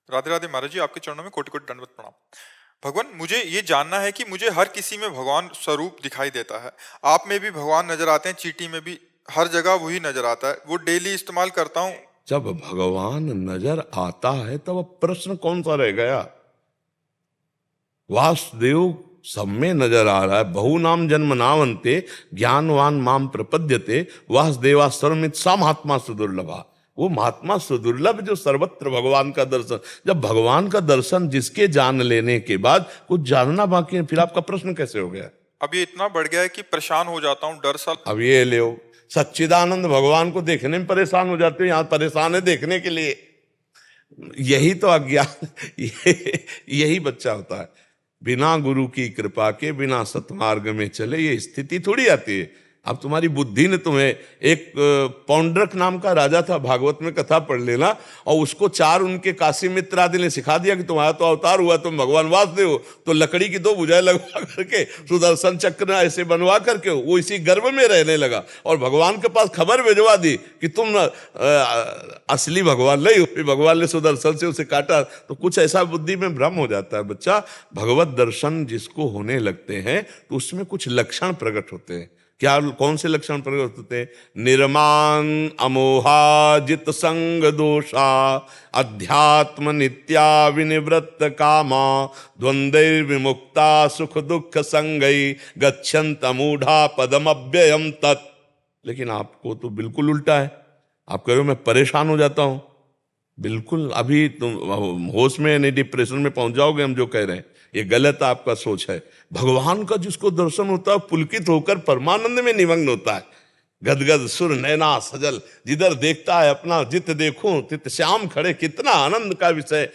राधे राधे महाराज जी, आपके चरणों में कोटि कोटि दंडवत प्रणाम। भगवान, मुझे ये जानना है कि मुझे हर किसी में भगवान स्वरूप दिखाई देता है। आप में भी भगवान नजर आते हैं, चींटी में भी, हर जगह वही नजर आता है। वो डेली इस्तेमाल करता हूँ। जब भगवान नजर आता है तब अब प्रश्न कौन सा रह गया? वासुदेव सब में नजर आ रहा है। बहु नाम जन्म नावंते ज्ञानवान माम प्रपद्यते वासुदेवा सर्वमित सा महात्मा सुदुर्लभा। वो महात्मा सुदुर्लभ जो सर्वत्र भगवान का दर्शन, जब भगवान का दर्शन जिसके जान लेने के बाद कुछ जानना बाकी है, फिर आपका प्रश्न कैसे हो गया? अब ये इतना बढ़ गया है कि परेशान हो जाता हूँ, डर सा। अब ये ले सच्चिदानंद भगवान को देखने में परेशान हो जाते हो, यहां परेशान है देखने के लिए। यही तो अज्ञान यही बच्चा होता है। बिना गुरु की कृपा के, बिना सतमार्ग में चले ये स्थिति थोड़ी आती है। अब तुम्हारी बुद्धि ने तुम्हें, एक पौंड्रक नाम का राजा था, भागवत में कथा पढ़ लेना, और उसको चार उनके काशी मित्र आदि ने सिखा दिया कि तुम्हारा तो अवतार हुआ, तुम भगवान वासुदेव हो। तो लकड़ी की दो भुजाएं लगवा करके, सुदर्शन चक्र ऐसे बनवा करके वो इसी गर्भ में रहने लगा, और भगवान के पास खबर भिजवा दी कि तुम असली भगवान नहीं हो। भगवान ने सुदर्शन से उसे काटा। तो कुछ ऐसा बुद्धि में भ्रम हो जाता है बच्चा। भगवत दर्शन जिसको होने लगते हैं तो उसमें कुछ लक्षण प्रकट होते हैं। क्या, कौन से लक्षण प्रकट होते हैं? निर्माण अमोहा जित संग दोषा अध्यात्म नित्या विनिवृत्त कामा द्वंद्वैर विमुक्ता सुख दुख संगई गच्छन्त मूढ़ा पदम अव्ययम तत्। लेकिन आपको तो बिल्कुल उल्टा है। आप कह रहे हो मैं परेशान हो जाता हूं। बिल्कुल, अभी तुम होश में नहीं, डिप्रेशन में पहुंच जाओगे हम जो कह रहे हैं। ये गलत आपका सोच है। भगवान का जिसको दर्शन होता है पुलकित होकर परमानंद में निमग्न होता है। गदगद सुर नैना सजल, जिधर देखता है अपना जित देखूं तित श्याम खड़े, कितना आनंद का विषय।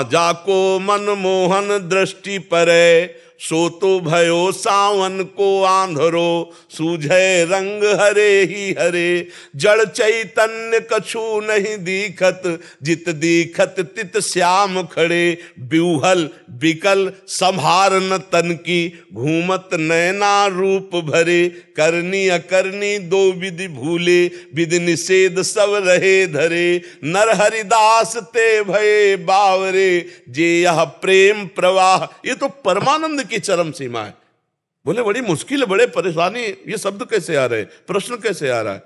जाको मन मोहन दृष्टि परे सो तो भयो सावन को आंधरो सूझे रंग हरे ही हरे जड़ चैतन्य कछु नहीं दीखत जित दीखत तित श्याम खड़े ब्यूहल बिकल संभार न तन की घूमत नैना रूप भरे करनी अकरनी दो विधि भूले विधि निषेध सब रहे धरे नर हरिदास ते भये बावरे जे यह प्रेम प्रवाह। ये तो परमानंद की चरम सीमा है। बोले बड़ी मुश्किल है, बड़े परेशानी, ये शब्द कैसे आ रहे, प्रश्न कैसे आ रहा है?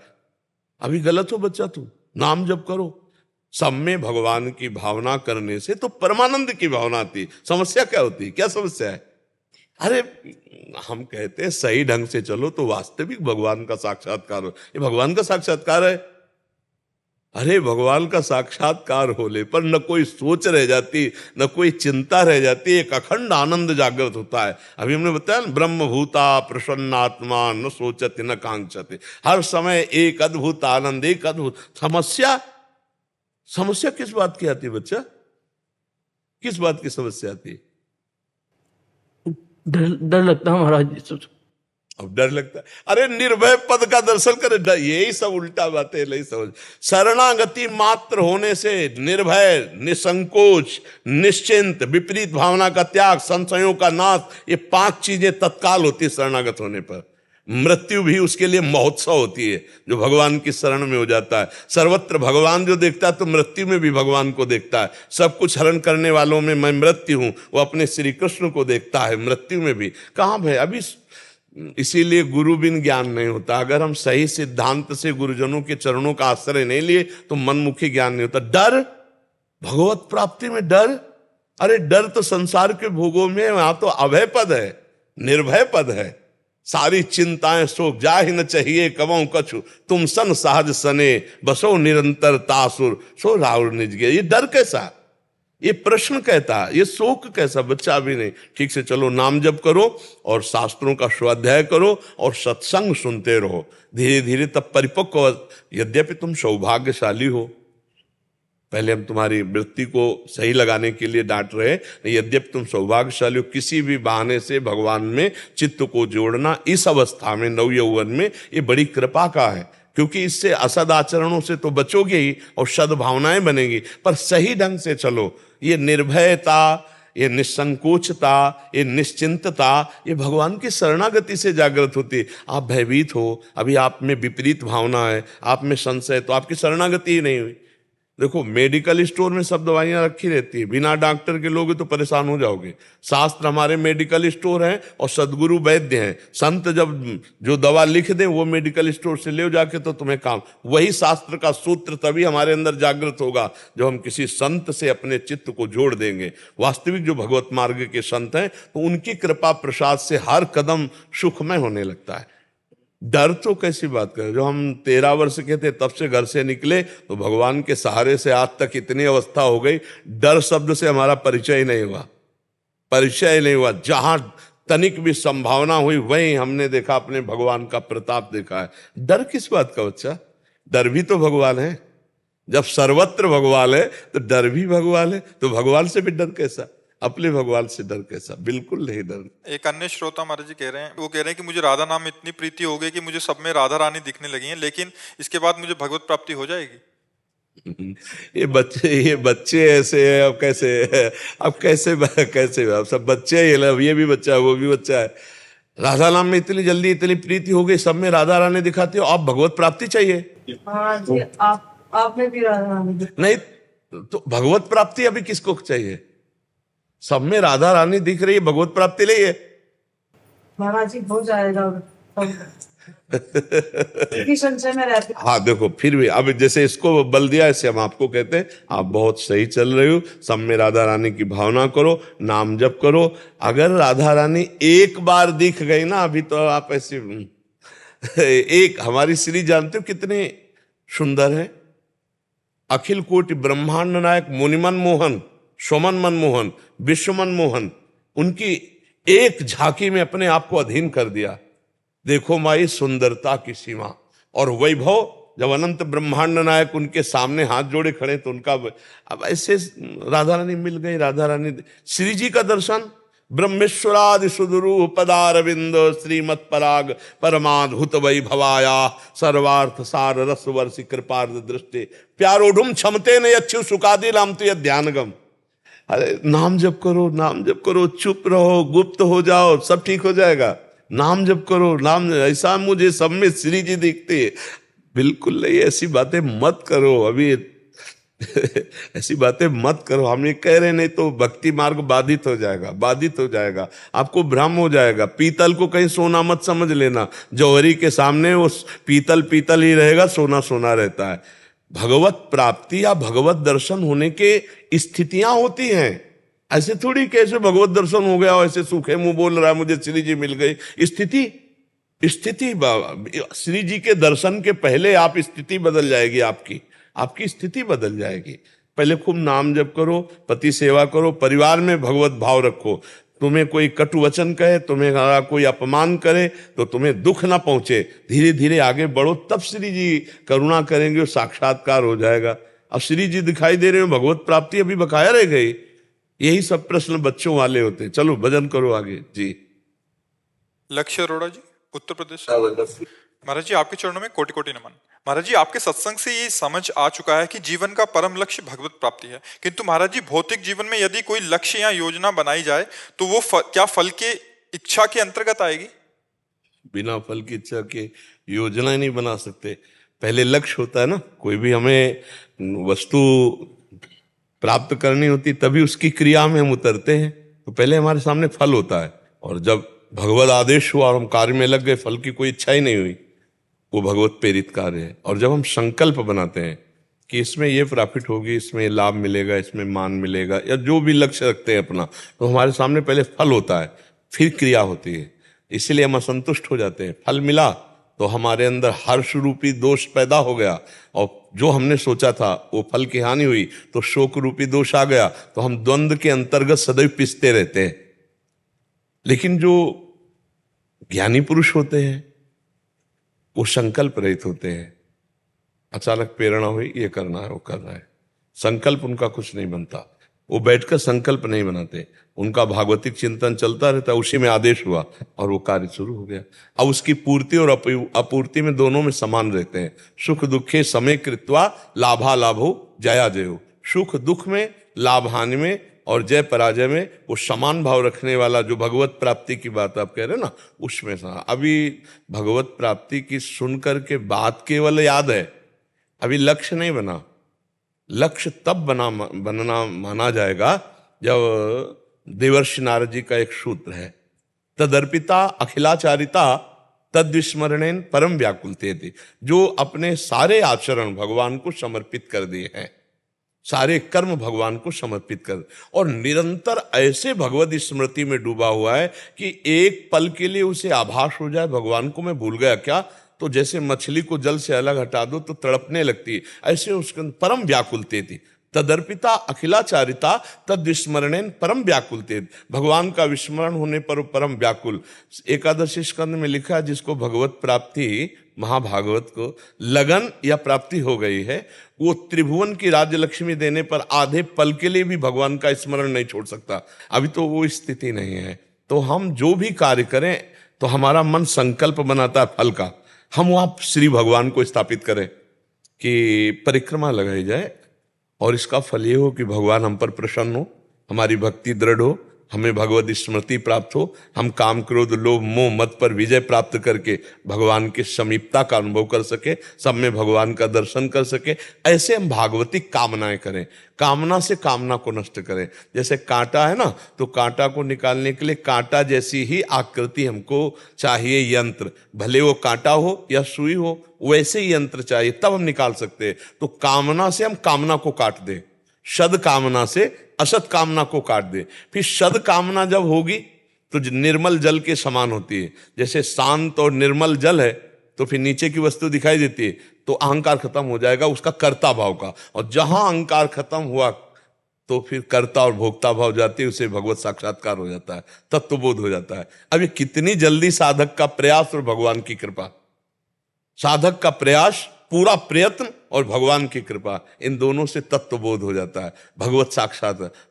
अभी गलत हो बच्चा, तू नाम जप करो। सब में भगवान की भावना करने से तो परमानंद की भावना आती। समस्या क्या होती, क्या समस्या है? अरे हम कहते हैं सही ढंग से चलो तो वास्तविक भगवान का साक्षात्कार हो। ये भगवान का साक्षात्कार है। अरे भगवान का साक्षात्कार होने पर न कोई सोच रह जाती, न कोई चिंता रह जाती, एक अखंड आनंद जागृत होता है। अभी हमने बताया ना, ब्रह्मभूता प्रसन्नात्मा न सोचते न कांक्षते। हर समय एक अद्भुत आनंद, एक अद्भुत। समस्या, समस्या किस बात की आती है बच्चा? किस बात की समस्या आती है? डर लगता है महाराज। अब डर लगता है। अरे निर्भय पद का दर्शन करे, यही सब उल्टा बातें नहीं समझ। शरणागति मात्र होने से निर्भय, निसंकोच, निश्चिंत, विपरीत भावना का त्याग, संशयों का नाश, ये 5 चीजें तत्काल होती है शरणागत होने पर। मृत्यु भी उसके लिए महोत्सव होती है जो भगवान की शरण में हो जाता है। सर्वत्र भगवान जो देखता है तो मृत्यु में भी भगवान को देखता है। सब कुछ हरण करने वालों में मैं मृत्यु हूं, वो अपने श्री कृष्ण को देखता है मृत्यु में भी। कहां है अभी? इसीलिए गुरु बिन ज्ञान नहीं होता। अगर हम सही सिद्धांत से गुरुजनों के चरणों का आश्रय नहीं लिए तो मनमुखी ज्ञान नहीं होता। डर, भगवत प्राप्ति में डर। अरे डर तो संसार के भोगों में, वहां तो अभय पद है, निर्भय पद है। सारी चिंताएं शोक जाहि न चाहिए कबहु कछु तुम सन सहज सने बसो निरंतर तासुर सो राउर निज गए। ये डर कैसा, ये प्रश्न कहता है, ये शोक कैसा? बच्चा भी नहीं। ठीक से चलो, नाम जप करो और शास्त्रों का स्वाध्याय करो और सत्संग सुनते रहो। धीरे धीरे तब परिपक्व। यद्यपि तुम सौभाग्यशाली हो, पहले हम तुम्हारी वृत्ति को सही लगाने के लिए डांट रहे, यद्यपि तुम सौभाग्यशाली हो। किसी भी बहाने से भगवान में चित्त को जोड़ना इस अवस्था में, नव यौवन में, ये बड़ी कृपा का है। क्योंकि इससे असद आचरणों से तो बचोगे ही और सद्भावनाएं बनेगी। पर सही ढंग से चलो। ये निर्भयता, ये निसंकोचता, ये निश्चिंतता, ये भगवान की शरणागति से जागृत होती है। आप भयभीत हो, अभी आप में विपरीत भावना है, आप में संशय, तो आपकी शरणागति ही नहीं हुई। देखो, मेडिकल स्टोर में सब दवाइयां रखी रहती है, बिना डॉक्टर के लोगे तो परेशान हो जाओगे। शास्त्र हमारे मेडिकल स्टोर हैं और सदगुरु वैद्य हैं। संत जब जो दवा लिख दें वो मेडिकल स्टोर से ले जाके तो तुम्हें काम, वही शास्त्र का सूत्र तभी हमारे अंदर जागृत होगा जब हम किसी संत से अपने चित्त को जोड़ देंगे। वास्तविक जो भगवत मार्ग के संत हैं तो उनकी कृपा प्रसाद से हर कदम सुखमय होने लगता है। डर तो कैसी बात करें, जो हम 13 वर्ष के थे तब से घर से निकले तो भगवान के सहारे से आज तक इतनी अवस्था हो गई, डर शब्द से हमारा परिचय नहीं हुआ, परिचय नहीं हुआ। जहां तनिक भी संभावना हुई वहीं हमने देखा, अपने भगवान का प्रताप देखा है। डर किस बात का बच्चा, डर भी तो भगवान है। जब सर्वत्र भगवान है तो डर भी भगवान है, तो भगवान से भी डर कैसा, अपने भगवान से डर कैसा, बिल्कुल नहीं डर। एक अन्य श्रोता महाराज जी कह रहे हैं, वो कह रहे हैं कि मुझे राधा नाम में इतनी प्रीति हो गई कि मुझे सब में राधा रानी दिखने लगी हैं, लेकिन इसके बाद मुझे भगवत प्राप्ति हो जाएगी। ये बच्चे ऐसे हैं, अब कैसे अब सब बच्चे ये भी बच्चा है वो भी बच्चा है। राधा नाम में इतनी जल्दी इतनी प्रीति हो गई, सब में राधा रानी दिखाते हो, आप भगवत प्राप्ति चाहिए। हाँ जी, आप में भी राधा रानी नहीं तो भगवत प्राप्ति अभी किसको चाहिए? सब में राधा रानी दिख रही है, भगवत प्राप्ति नहीं है। महाराज जी हो जाएगा संचय में रहते। हाँ देखो, फिर भी अब जैसे इसको बल दिया, ऐसे हम आपको कहते हैं आप बहुत सही चल रहे हो, सब में राधा रानी की भावना करो, नाम जप करो। अगर राधा रानी एक बार दिख गई ना, अभी तो आप ऐसे एक हमारी श्री जानते हो कितने सुंदर है, अखिल कोटि ब्रह्मांड नायक मुनिमन मोहन, सोमन मनमोहन, विश्व मनमोहन, उनकी एक झांकी में अपने आप को अधीन कर दिया। देखो माई सुंदरता की सीमा और वैभव, जब अनंत ब्रह्मांड नायक उनके सामने हाथ जोड़े खड़े तो उनका, अब ऐसे राधा रानी मिल गई। राधा रानी श्री जी का दर्शन, ब्रह्मेश्वरादि सुदुरू पदारविंद श्रीमत् पराग परमाद्भुत वैभवाया सर्वार्थ सार रस वर्षि कृपार्थ दृष्टि प्यारोढ़ुम क्षमते न अच्छु सुखादि नाम तो यह ध्यानगम। अरे नाम जप करो, नाम जप करो, चुप रहो, गुप्त हो जाओ, सब ठीक हो जाएगा। नाम जप करो, नाम, ऐसा मुझे सब में श्री जी दिखते है। बिल्कुल नहीं, ऐसी बातें मत करो अभी ऐसी बातें मत करो। हम ये कह रहे, नहीं तो भक्ति मार्ग बाधित हो जाएगा, बाधित हो जाएगा, आपको भ्रम हो जाएगा। पीतल को कहीं सोना मत समझ लेना, जौहरी के सामने वो पीतल पीतल ही रहेगा, सोना सोना रहता है। भगवत प्राप्ति या भगवत दर्शन होने के स्थितियां होती हैं, ऐसे थोड़ी कैसे भगवत दर्शन हो गया ऐसे सूखे मुंह बोल रहा है मुझे श्री जी मिल गई। स्थिति श्री जी के दर्शन के पहले आप स्थिति बदल जाएगी, आपकी स्थिति बदल जाएगी। पहले खूब नाम जप करो, पति सेवा करो, परिवार में भगवत भाव रखो। तुम्हें कोई कटु वचन कहे, तुम्हें कोई अपमान करे तो तुम्हें दुख ना पहुंचे, धीरे धीरे आगे बढ़ो, तब श्री जी करुणा करेंगे और साक्षात्कार हो जाएगा। अब श्री जी दिखाई दे रहे हो, भगवत प्राप्ति अभी बकाया रह गई। यही सब प्रश्न बच्चों वाले होते हैं। चलो भजन करो आगे जी। लक्ष्य अरोड़ा जी, उत्तर प्रदेश। महाराज जी, आपके चरणों में कोटि कोटि नमन। महाराज जी, आपके सत्संग से ये समझ आ चुका है कि जीवन का परम लक्ष्य भगवत प्राप्ति है, किंतु महाराज जी भौतिक जीवन में यदि कोई लक्ष्य या योजना बनाई जाए तो वो क्या फल के इच्छा के अंतर्गत आएगी? बिना फल की इच्छा के योजना ही नहीं बना सकते। पहले लक्ष्य होता है ना, कोई भी हमें वस्तु प्राप्त करनी होती तभी उसकी क्रिया में हम उतरते हैं, तो पहले हमारे सामने फल होता है। और जब भगवत आदेश हुआ और हम कार्य में लग गए, फल की कोई इच्छा ही नहीं हुई, वो भगवत प्रेरित कार्य है। और जब हम संकल्प बनाते हैं कि इसमें ये प्रॉफिट होगी, इसमें लाभ मिलेगा, इसमें मान मिलेगा, या जो भी लक्ष्य रखते हैं अपना, तो हमारे सामने पहले फल होता है, फिर क्रिया होती है। इसीलिए हम असंतुष्ट हो जाते हैं। फल मिला तो हमारे अंदर हर्ष रूपी दोष पैदा हो गया, और जो हमने सोचा था वो फल की हानि हुई तो शोक रूपी दोष आ गया, तो हम द्वंद्व के अंतर्गत सदैव पिसते रहते हैं। लेकिन जो ज्ञानी पुरुष होते हैं वो संकल्प रहित होते हैं। अचानक प्रेरणा हुई, ये करना है, वो कर रहा है, संकल्प उनका कुछ नहीं बनता। वो बैठकर संकल्प नहीं बनाते, उनका भागवतिक चिंतन चलता रहता है, उसी में आदेश हुआ और वो कार्य शुरू हो गया। अब उसकी पूर्ति और अपूर्ति में दोनों में समान रहते हैं। सुख दुखे समय कृत्वा लाभा लाभो जया जयो। सुख दुख में, लाभ हानि में और जय पराजय में वो समान भाव रखने वाला, जो भगवत प्राप्ति की बात आप कह रहे हैं ना, उसमें था। अभी भगवत प्राप्ति की सुनकर के बात केवल याद है, अभी लक्ष्य नहीं बना। लक्ष्य तब बनना माना जाएगा जब देवर्षि नारद जी का एक सूत्र है, तदर्पिता अखिलाचारिता तद्विस्मरणेन परम व्याकुलते थे। जो अपने सारे आचरण भगवान को समर्पित कर दिए हैं, सारे कर्म भगवान को समर्पित कर, और निरंतर ऐसे भगवत स्मृति में डूबा हुआ है कि एक पल के लिए उसे आभास हो जाए भगवान को मैं भूल गया क्या, तो जैसे मछली को जल से अलग हटा दो तो तड़पने लगती है, ऐसे उसके अंदर परम व्याकुलते थी। तदर्पिता अखिलाचारिता तद्विस्मरणेन परम व्याकुलते, भगवान का विस्मरण होने पर परम व्याकुल। एकादशी स्कंद में लिखा है जिसको भगवत प्राप्ति, महाभागवत को लगन या प्राप्ति हो गई है, वो त्रिभुवन की राज्य लक्ष्मी देने पर आधे पल के लिए भी भगवान का स्मरण नहीं छोड़ सकता। अभी तो वो स्थिति नहीं है। तो हम जो भी कार्य करें तो हमारा मन संकल्प बनाता है फल का, हम वहां श्री भगवान को स्थापित करें कि परिक्रमा लगाई जाए और इसका फल ये हो कि भगवान हम पर प्रसन्न हो, हमारी भक्ति दृढ़ हो, हमें भगवत स्मृति प्राप्त हो, हम काम क्रोध लोभ मोह मत पर विजय प्राप्त करके भगवान की समीपता का अनुभव कर सके, सब में भगवान का दर्शन कर सके। ऐसे हम भागवतिक कामनाएं करें, कामना से कामना को नष्ट करें। जैसे कांटा है ना, तो कांटा को निकालने के लिए कांटा जैसी ही आकृति हमको चाहिए यंत्र, भले वो कांटा हो या सुई हो, वैसे ही यंत्र चाहिए तब हम निकाल सकते हैं। तो कामना से हम कामना को काट दें, सद कामना से असत कामना को काट दे। फिर सद कामना जब होगी तो निर्मल जल के समान होती है। जैसे शांत और निर्मल जल है तो फिर नीचे की वस्तु दिखाई देती है, तो अहंकार खत्म हो जाएगा उसका कर्ता भाव का, और जहां अहंकार खत्म हुआ तो फिर कर्ता और भोक्ता भाव जाती है, उसे भगवत साक्षात्कार हो जाता है, तत्वबोध हो जाता है। अब ये कितनी जल्दी साधक का प्रयास और भगवान की कृपा, साधक का प्रयास, पूरा प्रयत्न और भगवान की कृपा, इन दोनों से तत्वबोध हो जाता है।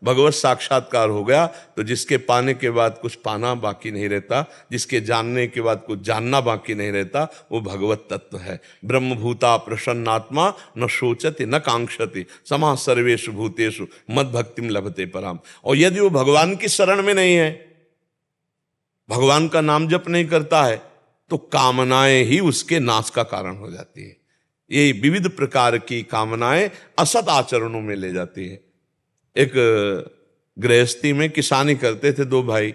भगवत साक्षात्कार हो गया तो जिसके पाने के बाद कुछ पाना बाकी नहीं रहता, जिसके जानने के बाद कुछ जानना बाकी नहीं रहता, वो भगवत तत्व है। ब्रह्मभूता प्रसन्नात्मा न शोचति न कांक्षति समः सर्वेषु भूतेषु मद भक्तिम लभते पराम। और यदि वो भगवान की शरण में नहीं है, भगवान का नाम जप नहीं करता है, तो कामनाएं ही उसके नाश का कारण हो जाती है। ये विविध प्रकार की कामनाएं असत आचरणों में ले जाती है। एक गृहस्थी में किसानी करते थे दो भाई,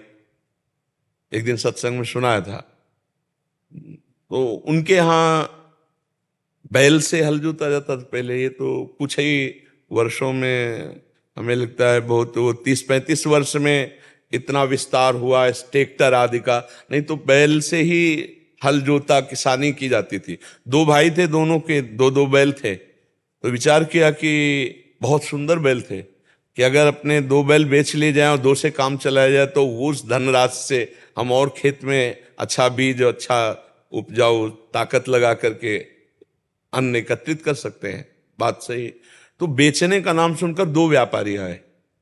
एक दिन सत्संग में सुनाया था। तो उनके यहाँ बैल से हल जोता जाता था पहले, ये तो कुछ ही वर्षों में, हमें लगता है बहुत, वो 30-35 वर्ष में इतना विस्तार हुआ है ट्रैक्टर आदि का। नहीं तो बैल से ही हल जोता किसानी की जाती थी। दो भाई थे, दोनों के दो दो बैल थे। तो विचार किया कि बहुत सुंदर बैल थे कि अगर अपने दो बैल बेच लिए जाए और दो से काम चलाया जाए तो उस धनराशि से हम और खेत में अच्छा बीज, अच्छा उपजाऊ ताकत लगा करके अन्न एकत्रित कर सकते हैं। बात सही। तो बेचने का नाम सुनकर दो व्यापारी आए,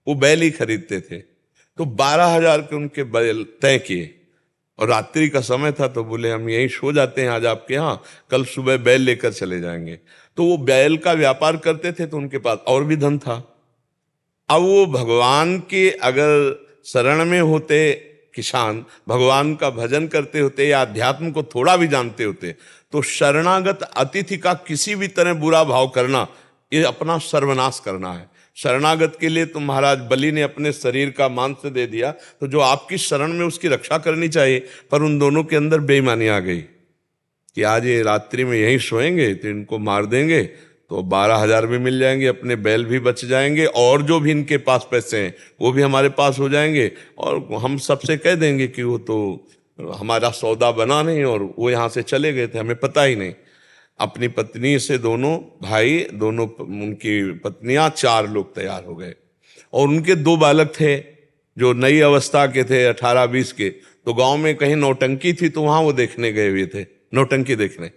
वो बैल ही खरीदते थे। तो 12,000 के उनके बैल तय किए, और रात्रि का समय था, तो बोले हम यहीं सो जाते हैं आज आपके यहाँ, कल सुबह बैल लेकर चले जाएंगे। तो वो बैल का व्यापार करते थे, तो उनके पास और भी धन था। अब वो भगवान के अगर शरण में होते किसान, भगवान का भजन करते होते या अध्यात्म को थोड़ा भी जानते होते, तो शरणागत अतिथि का किसी भी तरह बुरा भाव करना, ये अपना सर्वनाश करना है। शरणागत के लिए तो महाराज बलि ने अपने शरीर का मांस दे दिया, तो जो आपकी शरण में उसकी रक्षा करनी चाहिए। पर उन दोनों के अंदर बेईमानी आ गई कि आज ये रात्रि में यहीं सोएंगे तो इनको मार देंगे तो 12,000 भी मिल जाएंगे, अपने बैल भी बच जाएंगे, और जो भी इनके पास पैसे हैं वो भी हमारे पास हो जाएंगे, और हम सबसे कह देंगे कि वो तो हमारा सौदा बना नहीं और वो यहाँ से चले गए थे, हमें पता ही नहीं। अपनी पत्नी से दोनों भाई, दोनों उनकी पत्नियां, 4 लोग तैयार हो गए, और उनके 2 बालक थे जो नई अवस्था के थे, 18-20 के। तो गांव में कहीं नौटंकी थी तो वहां वो देखने गए हुए थे, नौटंकी देखने।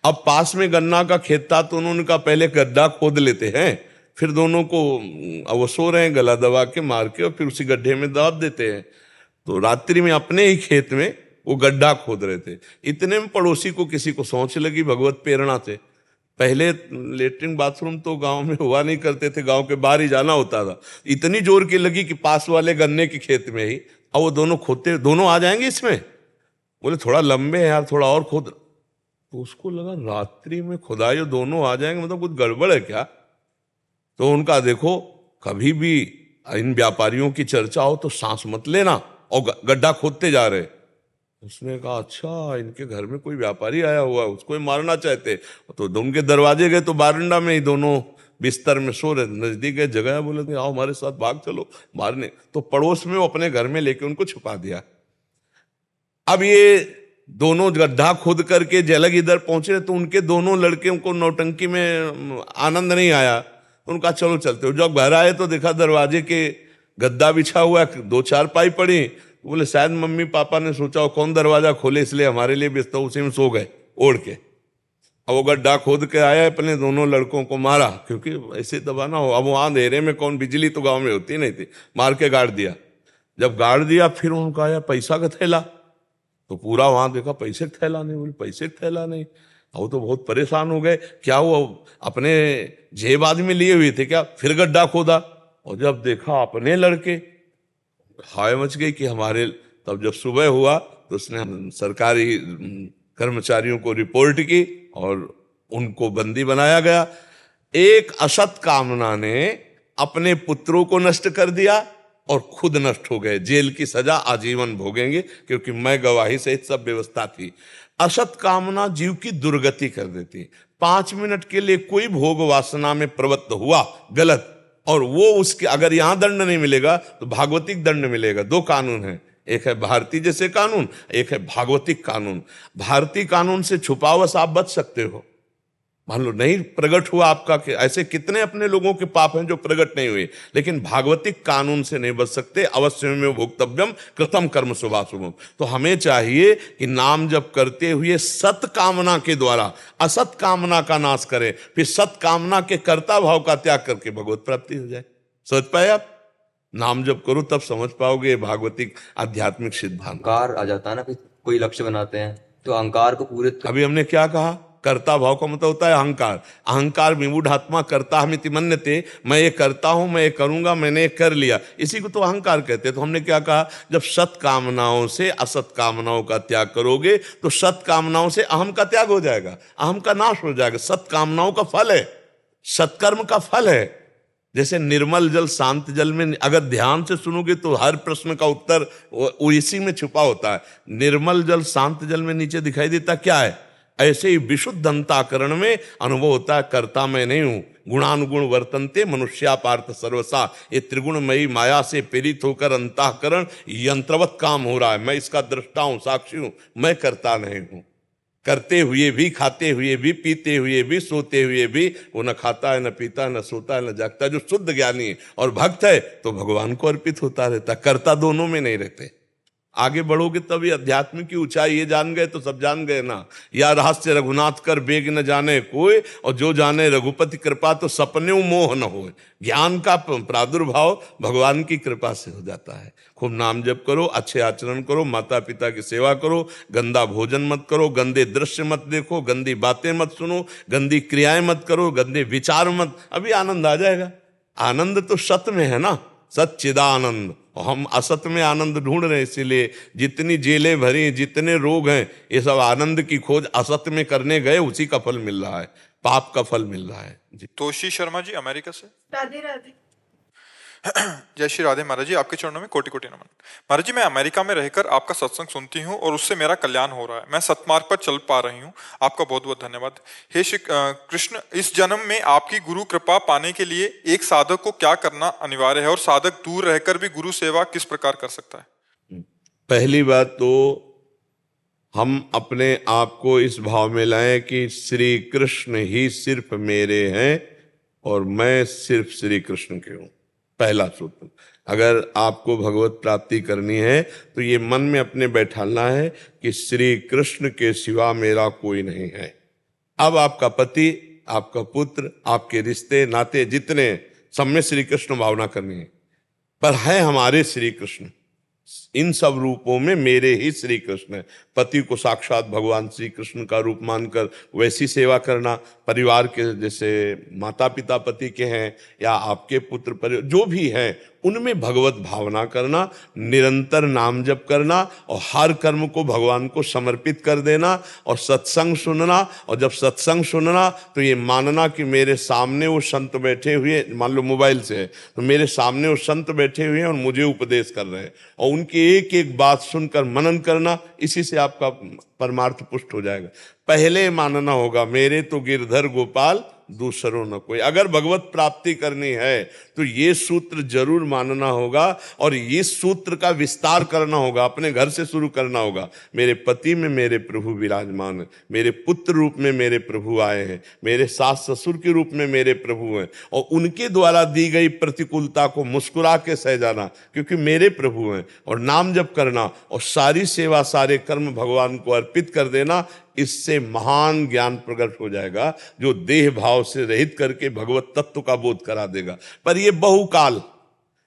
अब पास में गन्ना का खेत था, तो उन्होंने कहा पहले गड्ढा खोद लेते हैं, फिर दोनों को, वो सो रहे हैं, गला दबा के मार के, और फिर उसी गड्ढे में दब देते हैं। तो रात्रि में अपने ही खेत में वो गड्ढा खोद रहे थे। इतने में पड़ोसी को किसी को सोच लगी भगवत प्रेरणा से। पहले लेटरिन बाथरूम तो गांव में हुआ नहीं करते थे, गांव के बाहर ही जाना होता था। इतनी जोर की लगी कि पास वाले गन्ने के खेत में ही, और वो दोनों खोदते, दोनों आ जाएंगे इसमें। बोले थोड़ा लंबे है यार, थोड़ा और खोद। तो उसको लगा रात्रि में खुदाई दोनों आ जाएंगे, मतलब कुछ गड़बड़ है क्या। तो उनका देखो, कभी भी इन व्यापारियों की चर्चा हो तो सांस मत लेना, और गड्ढा खोदते जा रहे। उसने कहा अच्छा, इनके घर में कोई व्यापारी आया हुआ है, उसको ही मारना चाहते। तो उनके दरवाजे गए तो बारंडा में ही दोनों बिस्तर में सो रहे, नजदीक गए, जगह बोले थे आओ हमारे साथ भाग चलो मारने। तो पड़ोस में वो अपने घर में लेके उनको छुपा दिया। अब ये दोनों गड्ढा खोद करके जलग इधर पहुंचे तो उनके दोनों लड़के को नौटंकी में आनंद नहीं आया। उनका चलो चलते हो। जब घर आए तो देखा दरवाजे के गद्दा बिछा हुआ, 2-4 पाई पड़ी। बोले शायद मम्मी पापा ने सोचा हो कौन दरवाजा खोले, इसलिए हमारे लिए बिस्तर, उसी में सो गए ओढ़ के। अब वो गड्ढा खोद के आया, अपने दोनों लड़कों को मारा, क्योंकि ऐसे दबाना हो। अब वहां अंधेरे में कौन, बिजली तो गांव में होती नहीं थी, मार के गाड़ दिया। जब गाड़ दिया फिर उनका आया पैसा का थैला, तो पूरा वहां देखा पैसे का थैला नहीं। बोले पैसे का थैला नहीं। वो तो बहुत परेशान हो गए, क्या वो अपने जेब आदमी लिए हुए थे क्या? फिर गड्ढा खोदा और जब देखा अपने लड़के, हाय मच गई कि हमारे। तब जब सुबह हुआ तो उसने सरकारी कर्मचारियों को रिपोर्ट की और उनको बंदी बनाया गया। एक असत कामना ने अपने पुत्रों को नष्ट कर दिया और खुद नष्ट हो गए। जेल की सजा आजीवन भोगेंगे, क्योंकि मैं गवाही सहित सब व्यवस्था थी। असत कामना जीव की दुर्गति कर देती। 5 मिनट के लिए कोई भोग वासना में प्रवृत्त हुआ, गलत, और वो उसके अगर यहां दंड नहीं मिलेगा तो भागवतिक दंड मिलेगा। 2 कानून है, एक है भारतीय जैसे कानून, एक है भागवतिक कानून। भारतीय कानून से छुपावश आप बच सकते हो, मान लो नहीं प्रकट हुआ आपका, ऐसे कितने अपने लोगों के पाप हैं जो प्रकट नहीं हुए, लेकिन भागवतिक कानून से नहीं बच सकते। अवश्य में भोक्तव्यम कृतम कर्म शुभाशुभम। तो हमें चाहिए कि नाम जप करते हुए सत कामना के द्वारा असत कामना का नाश करें, फिर सत कामना के कर्ता भाव का त्याग करके भगवत प्राप्ति हो जाए। समझ पाए आप? नाम जप करो तब समझ पाओगे भागवतिक आध्यात्मिक सिद्धांत। अहंकार आ जाता है ना, कोई लक्ष्य बनाते हैं तो अहंकार को पूरे अभी हमने क्या कहा? कर्ता भाव का मतलब होता है अहंकार। अहंकार विमूढ़ात्मा कर्ता हमिति मन्यते, मैं ये करता हूं, मैं ये करूंगा, मैंने ये कर लिया, इसी को तो अहंकार कहते हैं। तो हमने क्या कहा? जब सत कामनाओं से असत कामनाओं का त्याग करोगे तो सत कामनाओं से अहम का त्याग हो जाएगा, अहम का नाश हो जाएगा। सत कामनाओं का फल है, सत्कर्म का फल है। जैसे निर्मल जल शांत जल में अगर ध्यान से सुनोगे तो हर प्रश्न का उत्तर वो इसी में छुपा होता है। निर्मल जल शांत जल में नीचे दिखाई देता क्या है? ऐसे ही विशुद्ध अंतःकरण में अनुभव होता है कर्ता मैं नहीं हूं। गुणानुगुण वर्तनते मनुष्या पार्थ सर्वसा। ये त्रिगुणमयी माया से प्रेरित होकर अंतःकरण यंत्रवत काम हो रहा है। मैं इसका दृष्टा हूं, साक्षी हूं, मैं करता नहीं हूं। करते हुए भी, खाते हुए भी, पीते हुए भी, सोते हुए भी, वो न खाता है, न पीता है, न सोता है, न जागता है। जो शुद्ध ज्ञानी है और भक्त है तो भगवान को अर्पित होता रहता। कर्ता दोनों में नहीं रहते। आगे बढ़ोगे तभी अध्यात्म की ऊंचाई, ये जान गए तो सब जान गए ना। या रहस्य रघुनाथ कर बेग न जाने कोई, और जो जाने रघुपति कृपा तो सपने मोह न हो। ज्ञान का प्रादुर्भाव भगवान की कृपा से हो जाता है। खूब नाम जप करो, अच्छे आचरण करो, माता पिता की सेवा करो, गंदा भोजन मत करो, गंदे दृश्य मत देखो, गंदी बातें मत सुनो, गंदी क्रियाएं मत करो, गंदे विचार मत। अभी आनंद आ जाएगा। आनंद तो सत में है ना, सच्चिदानंद। हम असत में आनंद ढूंढ रहे हैं, इसीलिए जितनी जेलें भरी, जितने रोग हैं, ये सब आनंद की खोज असत में करने गए, उसी का फल मिल रहा है, पाप का फल मिल रहा है जी। तोशी शर्मा जी अमेरिका से। राधे राधे। जय श्री राधे महाराज जी, आपके चरणों में कोटि कोटि नमन। महाराज जी, मैं अमेरिका में रहकर आपका सत्संग सुनती हूँ और उससे मेरा कल्याण हो रहा है। मैं सतमार्ग पर चल पा रही हूँ। आपका बहुत बहुत धन्यवाद। हे श्री कृष्ण, इस जन्म में आपकी गुरु कृपा पाने के लिए एक साधक को क्या करना अनिवार्य है और साधक दूर रहकर भी गुरु सेवा किस प्रकार कर सकता है? पहली बात तो हम अपने आप को इस भाव में लाएं कि श्री कृष्ण ही सिर्फ मेरे हैं और मैं सिर्फ श्री कृष्ण के हूं। पहला सूत्र। अगर आपको भगवत प्राप्ति करनी है तो ये मन में अपने बैठाना है कि श्री कृष्ण के सिवा मेरा कोई नहीं है। अब आपका पति, आपका पुत्र, आपके रिश्ते नाते जितने, सब में श्री कृष्ण भावना करनी है। पर है हमारे श्री कृष्ण, इन सब रूपों में मेरे ही श्री कृष्ण है। पति को साक्षात भगवान श्री कृष्ण का रूप मानकर वैसी सेवा करना। परिवार के जैसे माता पिता पति के हैं या आपके पुत्र परिवार जो भी हैं, उनमें भगवत भावना करना, निरंतर नाम जप करना और हर कर्म को भगवान को समर्पित कर देना और सत्संग सुनना। और जब सत्संग सुनना तो ये मानना कि मेरे सामने वो संत बैठे हुए, मान लो मोबाइल से है तो मेरे सामने वो संत बैठे हुए हैं और मुझे उपदेश कर रहे हैं, और उनकी एक एक बात सुनकर मनन करना, इसी से आपका परमार्थ पुष्ट हो जाएगा। पहले मानना होगा मेरे तो गिरधर गोपाल दूसरों न कोई। अगर भगवत प्राप्ति करनी है तो ये सूत्र जरूर मानना होगा और इस सूत्र का विस्तार करना होगा, अपने घर से शुरू करना होगा। मेरे पति में मेरे प्रभु विराजमान है, मेरे पुत्र रूप में मेरे प्रभु आए हैं, मेरे सास ससुर के रूप में मेरे प्रभु हैं, और उनके द्वारा दी गई प्रतिकूलता को मुस्कुरा के सह जाना क्योंकि मेरे प्रभु हैं, और नाम जप करना और सारी सेवा सारे कर्म भगवान को अर्पित कर देना। इससे महान ज्ञान प्रकट हो जाएगा जो देह भाव से रहित करके भगवत तत्व का बोध करा देगा। पर ये बहुकाल,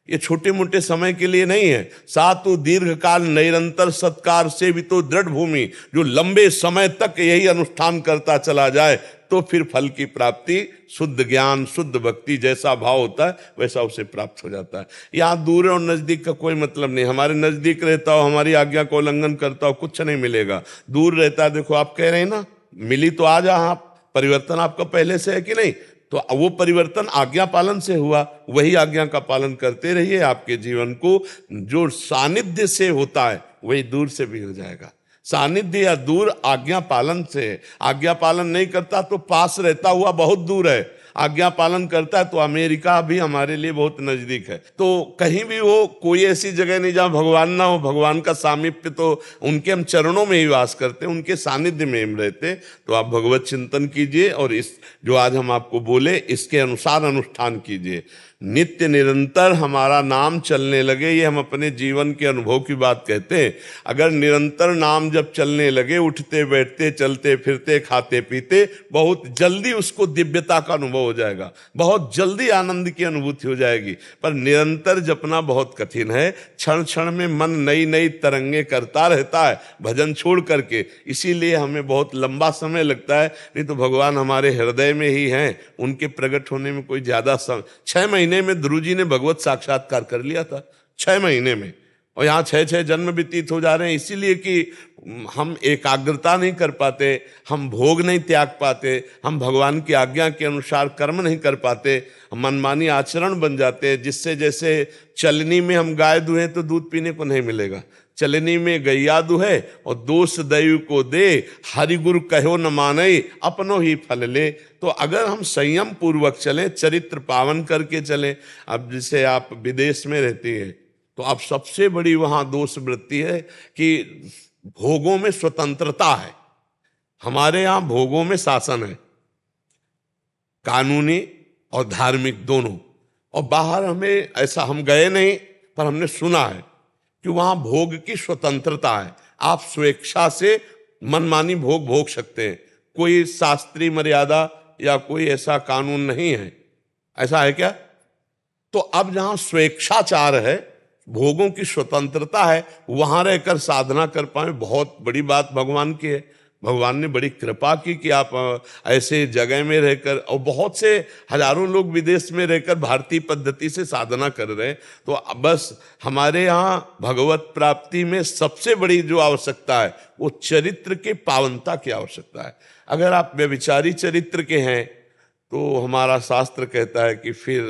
ये छोटे मोटे समय के लिए नहीं है। सातु दीर्घ काल निरंतर सत्कार से भी तो दृढ़ भूमि, जो लंबे समय तक यही अनुष्ठान करता चला जाए तो फिर फल की प्राप्ति, शुद्ध ज्ञान शुद्ध भक्ति जैसा भाव होता है वैसा उसे प्राप्त हो जाता है। यहाँ दूर और नजदीक का कोई मतलब नहीं। हमारे नजदीक रहता हो, हमारी आज्ञा को उल्लंघन करता हो, कुछ नहीं मिलेगा। दूर रहता है, देखो आप कह रहे हैं ना मिली तो आज आप, परिवर्तन आपका पहले से है कि नहीं, तो वो परिवर्तन आज्ञा पालन से हुआ। वही आज्ञा का पालन करते रहिए, आपके जीवन को जो सानिध्य से होता है वही दूर से भी हो जाएगा। सानिध्य या दूर आज्ञा पालन से। आज्ञा पालन नहीं करता तो पास रहता हुआ बहुत दूर है, आज्ञा पालन करता है तो अमेरिका भी हमारे लिए बहुत नजदीक है। तो कहीं भी हो, कोई ऐसी जगह नहीं जहां भगवान ना हो। भगवान का सामीप्य तो उनके हम चरणों में ही वास करते, उनके सानिध्य में हम रहते। तो आप भगवत चिंतन कीजिए और इस जो आज हम आपको बोले इसके अनुसार अनुष्ठान कीजिए। नित्य निरंतर हमारा नाम चलने लगे, ये हम अपने जीवन के अनुभव की बात कहते हैं। अगर निरंतर नाम जब चलने लगे, उठते बैठते चलते फिरते खाते पीते, बहुत जल्दी उसको दिव्यता का अनुभव हो जाएगा, बहुत जल्दी आनंद की अनुभूति हो जाएगी। पर निरंतर जपना बहुत कठिन है। क्षण क्षण में मन नई नई तरंगे करता रहता है भजन छोड़ करके, इसीलिए हमें बहुत लंबा समय लगता है। नहीं तो भगवान हमारे हृदय में ही हैं, उनके प्रकट होने में कोई ज्यादा समय, 6 महीने में ध्रुव जी ने भगवत साक्षात्कार कर लिया था, 6 महीने में। और यहाँ 6 जन्म व्यतीत हो जा रहे हैं, इसीलिए कि हम एकाग्रता नहीं कर पाते, हम भोग नहीं त्याग पाते, हम भगवान की आज्ञा के अनुसार कर्म नहीं कर पाते, हम मनमानी आचरण बन जाते हैं। जिससे जैसे चलनी में हम गाय दुहे तो दूध पीने को नहीं मिलेगा, चलनी में गैया दुहे और दोष दैव को दे, हरि गुरु कहो न माने अपनो ही फल ले। तो अगर हम संयम पूर्वक चलें, चरित्र पावन करके चलें। अब जैसे आप विदेश में रहती हैं तो अब सबसे बड़ी वहां दोष वृत्ति है कि भोगों में स्वतंत्रता है। हमारे यहाँ भोगों में शासन है, कानूनी और धार्मिक दोनों। और बाहर हमें ऐसा, हम गए नहीं पर हमने सुना है कि वहां भोग की स्वतंत्रता है। आप स्वेच्छा से मनमानी भोग भोग सकते हैं, कोई शास्त्रीय मर्यादा या कोई ऐसा कानून नहीं है। ऐसा है क्या? तो अब जहां स्वेच्छाचार है, भोगों की स्वतंत्रता है, वहां रहकर साधना कर पाए, बहुत बड़ी बात भगवान की है। भगवान ने बड़ी कृपा की कि आप ऐसे जगह में रहकर, और बहुत से हजारों लोग विदेश में रहकर भारतीय पद्धति से साधना कर रहे हैं। तो बस हमारे यहाँ भगवत प्राप्ति में सबसे बड़ी जो आवश्यकता है वो चरित्र के पावनता की आवश्यकता है। अगर आप व्यभिचारी चरित्र के हैं तो हमारा शास्त्र कहता है कि फिर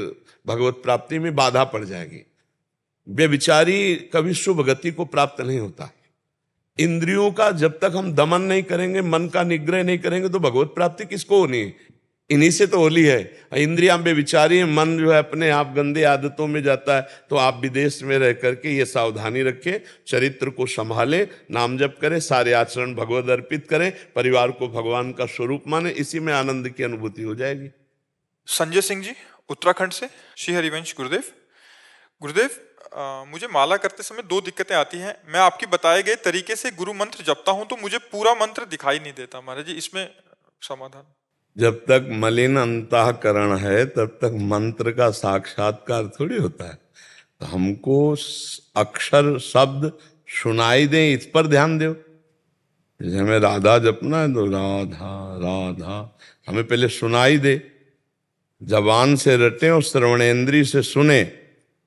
भगवत प्राप्ति में बाधा पड़ जाएगी। व्यभिचारी कभी शुभ गति को प्राप्त नहीं होता है। इंद्रियों का जब तक हम दमन नहीं करेंगे, मन का निग्रह नहीं करेंगे, तो भगवत प्राप्ति किसको होनी है? इन्हीं से तो होली है। इंद्रियां बेविचारी है, मन जो है अपने आप गंदे आदतों में जाता है। तो आप विदेश में रह करके ये सावधानी रखें, चरित्र को संभालें, नाम जप करें, सारे आचरण भगवत अर्पित करें, परिवार को भगवान का स्वरूप माने, इसी में आनंद की अनुभूति हो जाएगी। संजय सिंह जी उत्तराखंड से, श्री हरिवंश गुरुदेव। गुरुदेव, मुझे माला करते समय 2 दिक्कतें आती हैं। मैं आपकी बताए गए तरीके से गुरु मंत्र जपता हूं तो मुझे पूरा मंत्र दिखाई नहीं देता। महाराज जी, इसमें समाधान? जब तक मलिन अंतःकरण है तब तक मंत्र का साक्षात्कार थोड़ी होता है। तो हमको अक्षर शब्द सुनाई दे, इस पर ध्यान दो। जैसे हमें राधा जपना है तो राधा राधा हमें पहले सुनाई दे, जबान से रटे और श्रवणेंद्रिय से सुने,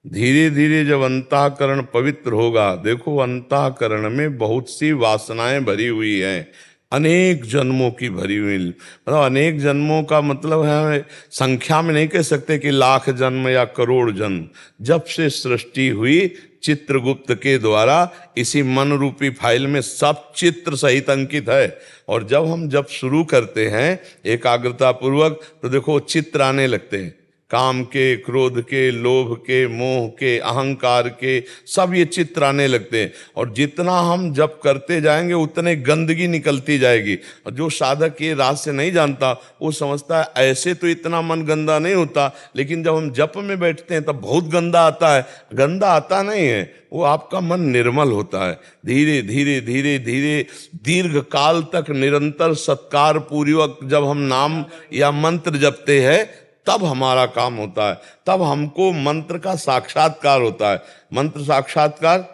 धीरे धीरे जब अंतःकरण पवित्र होगा, देखो अंतःकरण में बहुत सी वासनाएं भरी हुई हैं, अनेक जन्मों की भरी हुई, मतलब अनेक जन्मों का मतलब है संख्या में नहीं कह सकते कि लाख जन्म या करोड़ जन्म। जब से सृष्टि हुई चित्रगुप्त के द्वारा इसी मन रूपी फाइल में सब चित्र सहित अंकित है। और जब शुरू करते हैं एकाग्रता पूर्वक तो देखो चित्र आने लगते हैं, काम के, क्रोध के, लोभ के, मोह के, अहंकार के, सब ये चित्र आने लगते हैं। और जितना हम जप करते जाएंगे उतने गंदगी निकलती जाएगी। और जो साधक ये रहस्य नहीं जानता वो समझता है ऐसे तो इतना मन गंदा नहीं होता, लेकिन जब हम जप में बैठते हैं तब बहुत गंदा आता है। गंदा आता नहीं है, वो आपका मन निर्मल होता है। धीरे धीरे धीरे धीरे दीर्घ काल तक निरंतर सत्कार पूर्वक जब हम नाम या मंत्र जपते हैं तब हमारा काम होता है, तब हमको मंत्र का साक्षात्कार होता है। मंत्र साक्षात्कार,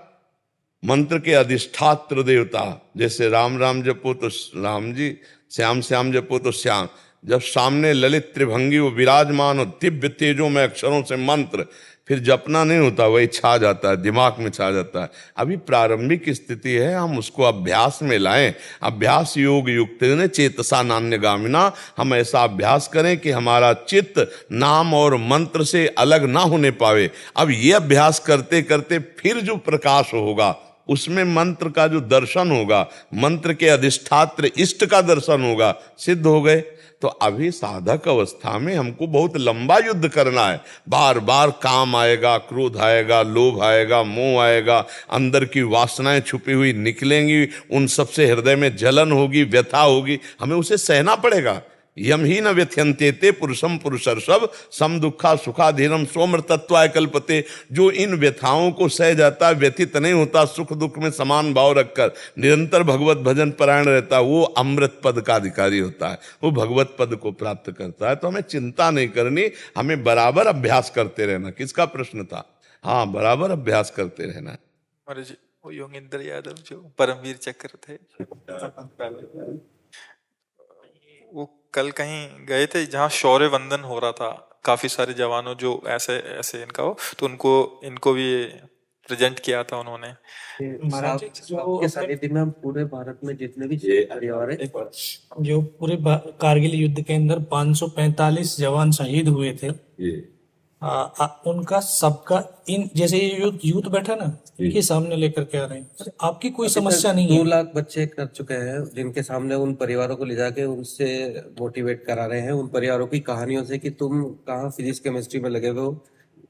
मंत्र के अधिष्ठात्र देवता, जैसे राम राम जपो तो राम जी, श्याम श्याम जपो तो श्याम। जब सामने ललित त्रिभंगी वो विराजमान हो, दिव्य तेजों में अक्षरों से मंत्र, फिर जपना नहीं होता, वही छा जाता है, दिमाग में छा जाता है। अभी प्रारंभिक स्थिति है, हम उसको अभ्यास में लाएं। अभ्यास योग युक्त ने चेतसा नान्यगामिना, हम ऐसा अभ्यास करें कि हमारा चित्त नाम और मंत्र से अलग ना होने पावे। अब ये अभ्यास करते करते फिर जो प्रकाश होगा उसमें मंत्र का जो दर्शन होगा, मंत्र के अधिष्ठात्र इष्ट का दर्शन होगा, सिद्ध हो गए। तो अभी साधक अवस्था में हमको बहुत लंबा युद्ध करना है। बार बार काम आएगा, क्रोध आएगा, लोभ आएगा, मोह आएगा, अंदर की वासनाएं छुपी हुई निकलेंगी, उन सबसे हृदय में जलन होगी, व्यथा होगी, हमें उसे सहना पड़ेगा। यम ही न व्यथ्यन्ते ते पुरुषम पुरुषर्षभ सम दुखा सुखाधीनम सोमृतत्वाय कल्पते। जो इन व्यथाओं को सह जाता है, व्यथित नहीं होता, सुख दुख में समान भाव रखकर निरंतर भगवत भजन परायण रहता है, वो अमृत पद का अधिकारी होता है, वो भगवत पद को प्राप्त करता है। तो हमें चिंता नहीं करनी, हमें बराबर अभ्यास करते रहना। किसका प्रश्न था? हाँ, बराबर अभ्यास करते रहना। महाराज जी, वो योगेंद्र यादव जो परमवीर चक्र थे, वो कल कहीं गए थे जहाँ शौर्य वंदन हो रहा था, काफी सारे जवानों जो ऐसे ऐसे इनका हो, तो इनको भी प्रेजेंट किया था उन्होंने। महाराज के सानिध्य में हम पूरे भारत में जितने भी परिवार है, जो पूरे कारगिल युद्ध के अंदर 545 जवान शहीद हुए थे, उनका सबका इन जैसे ये यूथ बैठा ना, इनके सामने लेकर के आ रहे हैं। आपकी कोई समस्या नहीं है? 2 लाख बच्चे कर चुके हैं, जिनके सामने उन परिवारों को ले जाके उनसे मोटिवेट करा रहे हैं, उन परिवारों की कहानियों से कि तुम कहाँ फिजिक्स केमिस्ट्री में लगे हुए हो।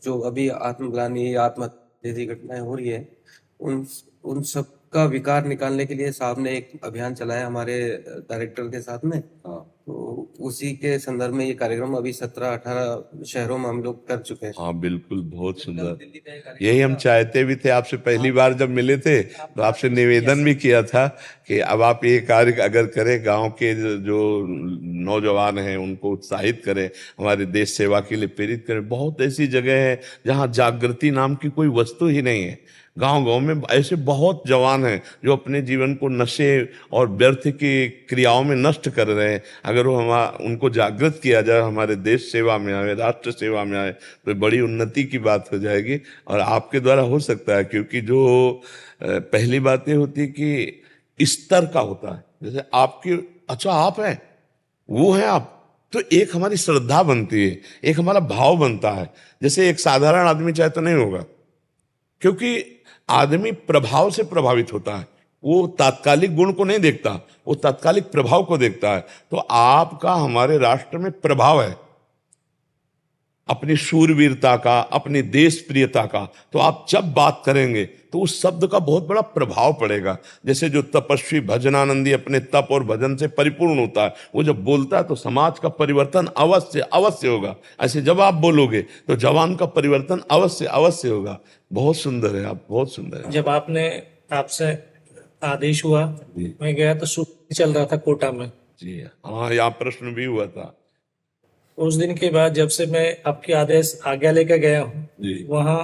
जो अभी आत्मग्लानि, आत्महत्या जैसी घटनाएं हो रही है, उन सब का विकार निकालने के लिए साहब ने एक अभियान चलाया हमारे डायरेक्टर के साथ में। तो उसी के संदर्भ में ये कार्यक्रम अभी 17-18 शहरों में हम लोग कर चुके हैं। हाँ बिल्कुल, बहुत सुंदर। यही हम चाहते भी थे। आपसे पहली बार जब मिले थे तो आपसे निवेदन भी किया था कि अब आप ये कार्य अगर करें, गांव के जो नौजवान हैं उनको उत्साहित करें, हमारे देश सेवा के लिए प्रेरित करें। बहुत ऐसी जगह है जहाँ जागृति नाम की कोई वस्तु ही नहीं है। गांव गांव में ऐसे बहुत जवान हैं जो अपने जीवन को नशे और व्यर्थ की क्रियाओं में नष्ट कर रहे हैं। अगर वो उनको जागृत किया जाए, हमारे देश सेवा में आए, राष्ट्र सेवा में आए, तो बड़ी उन्नति की बात हो जाएगी। और आपके द्वारा हो सकता है, क्योंकि जो पहली बात ये होती है कि स्तर का होता है। जैसे आपकी, अच्छा आप हैं, वो हैं आप, तो एक हमारी श्रद्धा बनती है, एक हमारा भाव बनता है। जैसे एक साधारण आदमी चाहे तो नहीं होगा, क्योंकि आदमी प्रभाव से प्रभावित होता है, वो तात्कालिक गुण को नहीं देखता, वो तात्कालिक प्रभाव को देखता है। तो आपका हमारे राष्ट्र में प्रभाव है, अपनी शूरवीरता का, अपनी देश प्रियता का। तो आप जब बात करेंगे तो उस शब्द का बहुत बड़ा प्रभाव पड़ेगा। जैसे जो तपस्वी भजनानंदी अपने तप और भजन से परिपूर्ण होता है, वो जब बोलता है तो समाज का परिवर्तन अवश्य अवश्य होगा। ऐसे जब आप बोलोगे तो जवान का परिवर्तन अवश्य अवश्य होगा। बहुत सुंदर है आप, बहुत सुंदर है। जब आपसे आदेश हुआ, मैं गया तो शूट चल रहा था कोटा में जी हाँ, यहाँ प्रश्न भी हुआ था। उस दिन के बाद जब से मैं आपके आदेश आज्ञा लेकर गया हूँ, वहाँ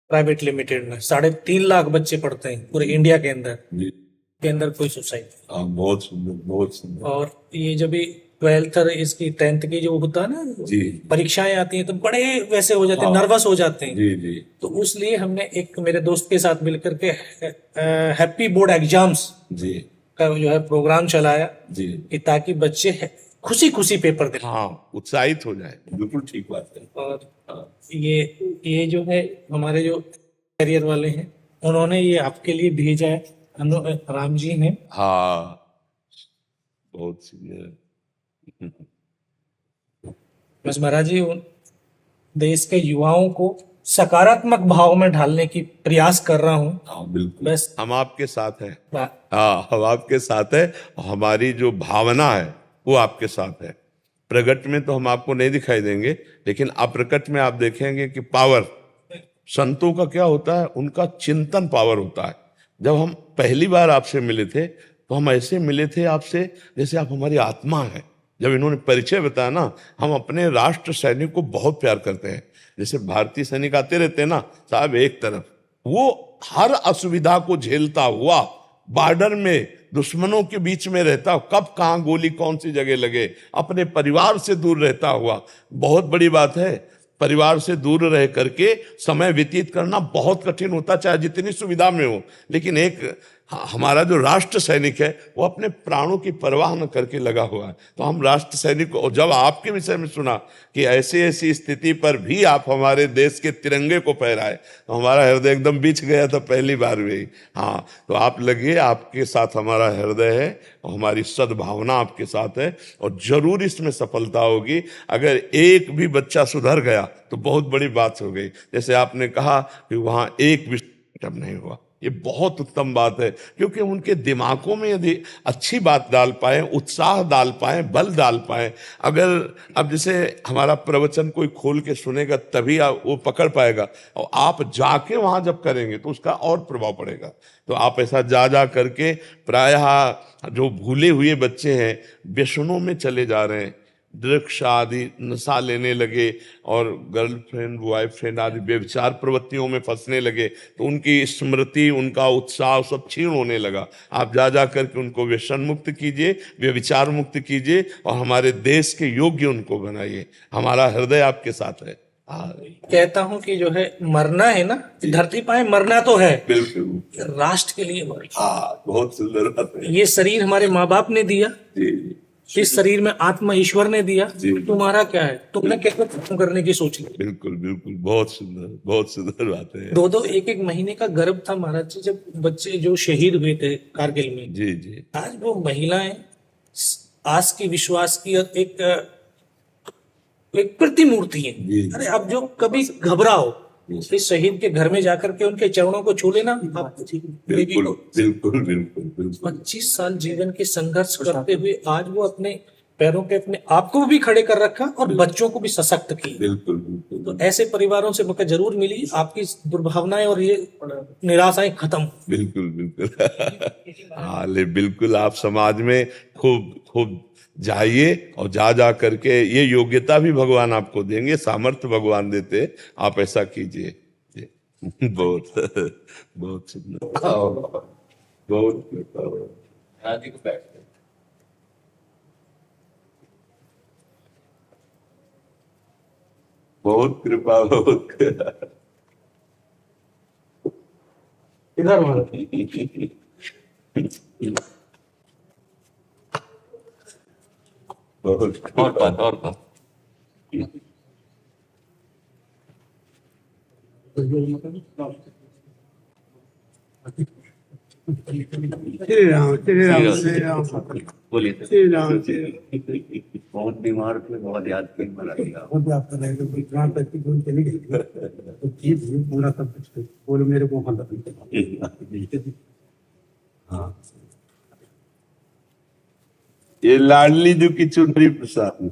प्राइवेट लिमिटेड में 3.5 लाख बच्चे पढ़ते हैं पूरे इंडिया के अंदर कोई सुसाइड। बहुत सुंदर, बहुत सुंदर। और ये जब भी ट्वेल्थ और इसकी 10th की जो होता है ना जी परीक्षाएं आती हैं तो बड़े वैसे हो जाते हैं, नर्वस हो जाते हैं। जी जी तो उसलिए हमने एक मेरे दोस्त के साथ मिलकर के हैप्पी बोर्ड एग्जाम्स जी का जो है प्रोग्राम चलाया जी। कि ताकि बच्चे खुशी खुशी पेपर दें। हाँ, उत्साहित हो जाए, बिल्कुल ठीक बात है। और ये जो है हमारे जो कैरियर वाले हैं उन्होंने ये आपके लिए भेजा है, राम जी ने। हाँ, बहुत सीनियर। बस महाराज जी देश के युवाओं को सकारात्मक भाव में ढालने की प्रयास कर रहा हूँ। हाँ बिल्कुल, बस हम आपके साथ हैं। बा- हाँ, हम आपके साथ है। हमारी जो भावना है वो आपके साथ है। प्रगट में तो हम आपको नहीं दिखाई देंगे, लेकिन अप्रकट में आप देखेंगे कि पावर संतों का क्या होता है, उनका चिंतन पावर होता है। जब हम पहली बार आपसे मिले थे तो हम ऐसे मिले थे आपसे जैसे आप हमारी आत्मा है। जब इन्होंने परिचय बताया ना, हम अपने राष्ट्र सैनिक को बहुत प्यार करते हैं। जैसे भारतीय सैनिक आते रहते हैं ना साहब, एक तरफ वो हर असुविधा को झेलता हुआ बॉर्डर में दुश्मनों के बीच में रहता, कब कहाँ गोली कौन सी जगह लगे, अपने परिवार से दूर रहता हुआ। बहुत बड़ी बात है, परिवार से दूर रह करके समय व्यतीत करना बहुत कठिन होता, चाहे जितनी सुविधा में हो। लेकिन एक हमारा जो राष्ट्र सैनिक है वो अपने प्राणों की परवाह न करके लगा हुआ है। तो हम राष्ट्र सैनिक को, और जब आपके विषय में सुना कि ऐसी ऐसी स्थिति पर भी आप हमारे देश के तिरंगे को फहराए, तो हमारा हृदय एकदम बिछ गया था पहली बार में। हाँ, तो आप लगिए, आपके साथ हमारा हृदय है और हमारी सद्भावना आपके साथ है, और जरूर इसमें सफलता होगी। अगर एक भी बच्चा सुधर गया तो बहुत बड़ी बात हो गई। जैसे आपने कहा कि वहां एक भी नहीं हुआ, ये बहुत उत्तम बात है, क्योंकि उनके दिमागों में यदि अच्छी बात डाल पाए, उत्साह डाल पाए, बल डाल पाए। अगर अब जैसे हमारा प्रवचन कोई खोल के सुनेगा तभी वो पकड़ पाएगा, और आप जाके वहां जब करेंगे तो उसका और प्रभाव पड़ेगा। तो आप ऐसा जा करके, प्रायः जो भूले हुए बच्चे हैं व्यसनों में चले जा रहे हैं, ड्रग्स आदि नशा लेने लगे और गर्लफ्रेंड बॉयफ्रेंड आदि व्यभिचार प्रवृत्तियों में फंसने लगे, तो उनकी स्मृति, उनका उत्साह सब क्षीण होने लगा। आप जा करके उनको व्यसन मुक्त कीजिए, व्यभिचार मुक्त कीजिए, और हमारे देश के योग्य उनको बनाइए। हमारा हृदय आपके साथ है। कहता हूँ कि जो है मरना है ना, धरती पाए मरना तो है, बिल्कुल, राष्ट्र के लिए मरना। हाँ, बहुत सुंदर बात है। ये शरीर हमारे माँ बाप ने दिया, जी, इस शरीर में आत्मा ईश्वर ने दिया, जी। तुम्हारा क्या है, तुमने कैसे खत्म करने की सोची। बिल्कुल बिल्कुल, बहुत सुंदर बात है। दो एक एक महीने का गर्भ था महाराज जी जब बच्चे जो शहीद हुए थे कारगिल में। जी जी, आज वो महिलाएं आस की, विश्वास की एक प्रतिमूर्ति है। जी। अरे अब जो कभी घबराओ, इस शहीद के घर में जाकर के उनके चरणों को छू लेना। आप बिल्कुल बिल्कुल बिल्कुल बिल्कुल। 25 साल जीवन के संघर्ष करते हुए आज वो अपने पैरों पे अपने आप को भी खड़े कर रखा और बच्चों को भी सशक्त किया। बिल्कुल बिल्कुल, तो ऐसे परिवारों से मौका जरूर मिली, आपकी दुर्भावनाएं और ये निराशाएं खत्म। बिल्कुल बिल्कुल। हाँ, ले बिल्कुल, आप समाज में खूब खूब जाइए, और जा करके ये योग्यता भी भगवान आपको देंगे, सामर्थ्य भगवान देते, आप ऐसा कीजिए। बहुत बहुत सुंदर, बहुत बहुत कृपा, बहुत इधर बहुत और बात श्री राम श्री राम श्री राम बोलिए। श्री राम श्री राम। बहुत बीमार थे, बहुत याद किए, मरा दिया। बहुत याद कर रहे थे, कोई प्राण तक की भूल चली गई तो ठीक है, पूरा सब कुछ बोलो मेरे को मतलब। हाँ, ये लाडली जो की चुनरी प्रसाद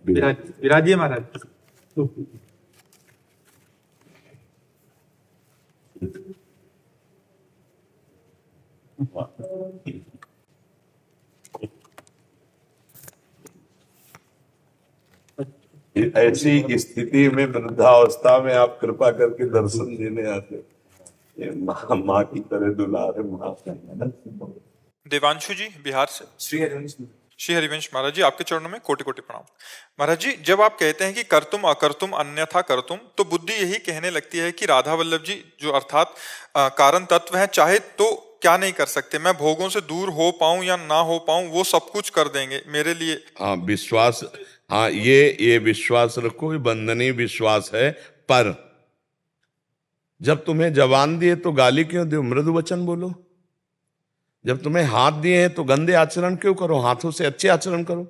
विराजिए महाराज। ऐसी स्थिति में, वृद्धावस्था में आप कृपा करके दर्शन देने आते, ये माँ की तरह दुलारे माँ। देवांशु जी बिहार से। श्री हरिवंश श्री हरिवंश महाराज जी, आपके चरणों में कोटि कोटि प्रणाम। महाराज जी, जब आप कहते हैं कि कर्तुम अकर्तुम अन्यथा कर्तुम, तो बुद्धि यही कहने लगती है कि राधा वल्लभ जी जो अर्थात कारण तत्व हैं, चाहे तो क्या नहीं कर सकते, मैं भोगों से दूर हो पाऊं या ना हो पाऊं, वो सब कुछ कर देंगे मेरे लिए। हाँ, विश्वास, हाँ, ये विश्वास रखो, ये बंधनीय विश्वास है। पर जब तुम्हें जबान दिए तो गाली क्यों दो, मृदु वचन बोलो। जब तुम्हें हाथ दिए हैं तो गंदे आचरण क्यों करो, हाथों से अच्छे आचरण करो।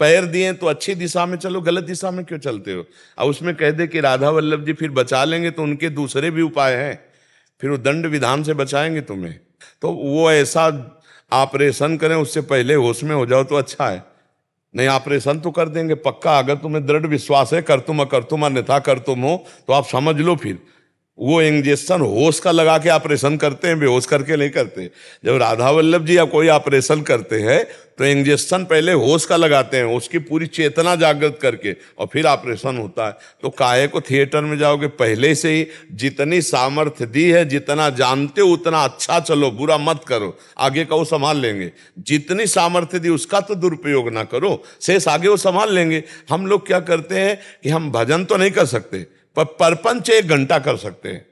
पैर दिए तो अच्छी दिशा में चलो, गलत दिशा में क्यों चलते हो। अब उसमें कह दे कि राधा वल्लभ जी फिर बचा लेंगे, तो उनके दूसरे भी उपाय हैं, फिर वो दंड विधान से बचाएंगे तुम्हें। तो वो ऐसा ऑपरेशन करें उससे पहले होश में हो जाओ तो अच्छा है। नहीं, ऑपरेशन तो कर देंगे पक्का। अगर तुम्हें दृढ़ विश्वास है कर्तुम अकर्तुम अन्यथा कर्तुम हो, तो आप समझ लो फिर वो इंजेक्शन होश का लगा के ऑपरेशन करते हैं, बेहोश करके नहीं करते। जब राधा वल्लभ जी या कोई ऑपरेशन करते हैं तो इंजेक्शन पहले होश का लगाते हैं, उसकी पूरी चेतना जागृत करके, और फिर ऑपरेशन होता है। तो काहे को थिएटर में जाओगे, पहले से ही जितनी सामर्थ्य दी है, जितना जानते हो उतना अच्छा चलो, बुरा मत करो, आगे का वो संभाल लेंगे। जितनी सामर्थ्य दी उसका तो दुरुपयोग ना करो, शेष आगे वो संभाल लेंगे। हम लोग क्या करते हैं कि हम भजन तो नहीं कर सकते पर परपंच 1 घंटा कर सकते हैं,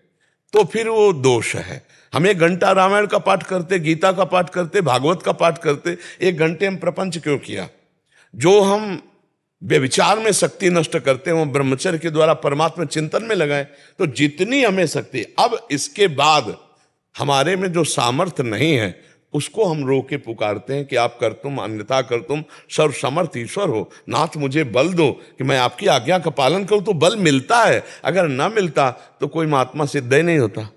तो फिर वो दोष है। हम 1 घंटा रामायण का पाठ करते, गीता का पाठ करते, भागवत का पाठ करते, 1 घंटे हम प्रपंच क्यों किया। जो हम व्यभिचार में शक्ति नष्ट करते हैं वो ब्रह्मचर्य के द्वारा परमात्मा चिंतन में लगाएं। तो जितनी हमें शक्ति, अब इसके बाद हमारे में जो सामर्थ्य नहीं है उसको हम रो के पुकारते हैं कि आप कर्तुम अन्यथा कर्तुम सर्व समर्थ ईश्वर हो, नाथ मुझे बल दो कि मैं आपकी आज्ञा का पालन करूं। तो बल मिलता है, अगर ना मिलता तो कोई महात्मा सिद्ध ही नहीं होता।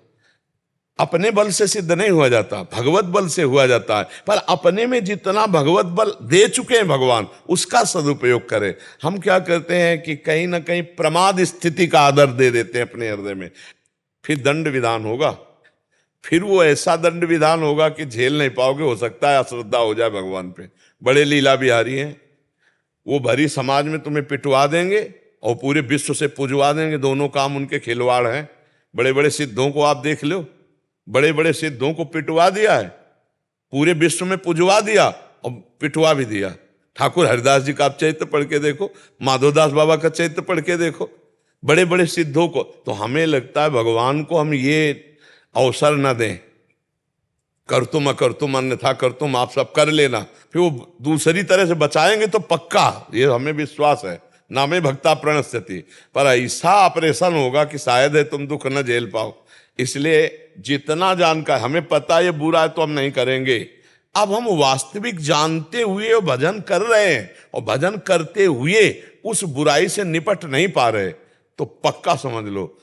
अपने बल से सिद्ध नहीं हुआ जाता, भगवत बल से हुआ जाता है। पर अपने में जितना भगवत बल दे चुके हैं भगवान, उसका सदुपयोग करें। हम क्या करते हैं कि कहीं ना कहीं प्रमाद स्थिति का आदर दे देते हैं अपने हृदय में, फिर दंड विधान होगा, फिर वो ऐसा दंड विधान होगा कि झेल नहीं पाओगे। हो सकता है अश्रद्धा हो जाए भगवान पे। बड़े लीला बिहारी हैं, वो भरी समाज में तुम्हें पिटवा देंगे और पूरे विश्व से पुजवा देंगे। दोनों काम उनके खिलवाड़ हैं। बड़े बड़े सिद्धों को आप देख लो, बड़े बड़े सिद्धों को पिटवा दिया है, पूरे विश्व में पुजवा दिया और पिटवा भी दिया। ठाकुर हरिदास जी का आप चरित्र पढ़ के देखो, माधवदास बाबा का चरित्र पढ़ के देखो, बड़े बड़े सिद्धों को। तो हमें लगता है भगवान को हम ये अवसर न दें, कर्तुम अकर्तुम अन्यथा कर्तुम आप सब कर लेना, फिर वो दूसरी तरह से बचाएंगे तो पक्का, ये हमें विश्वास है। नामे भक्ता प्रणश्यति, पर ऐसा ऑपरेशन होगा कि शायद है तुम दुख न झेल पाओ। इसलिए जितना जानकर, हमें पता ये बुरा है तो हम नहीं करेंगे। अब हम वास्तविक जानते हुए भजन कर रहे हैं और भजन करते हुए उस बुराई से निपट नहीं पा रहे, तो पक्का समझ लो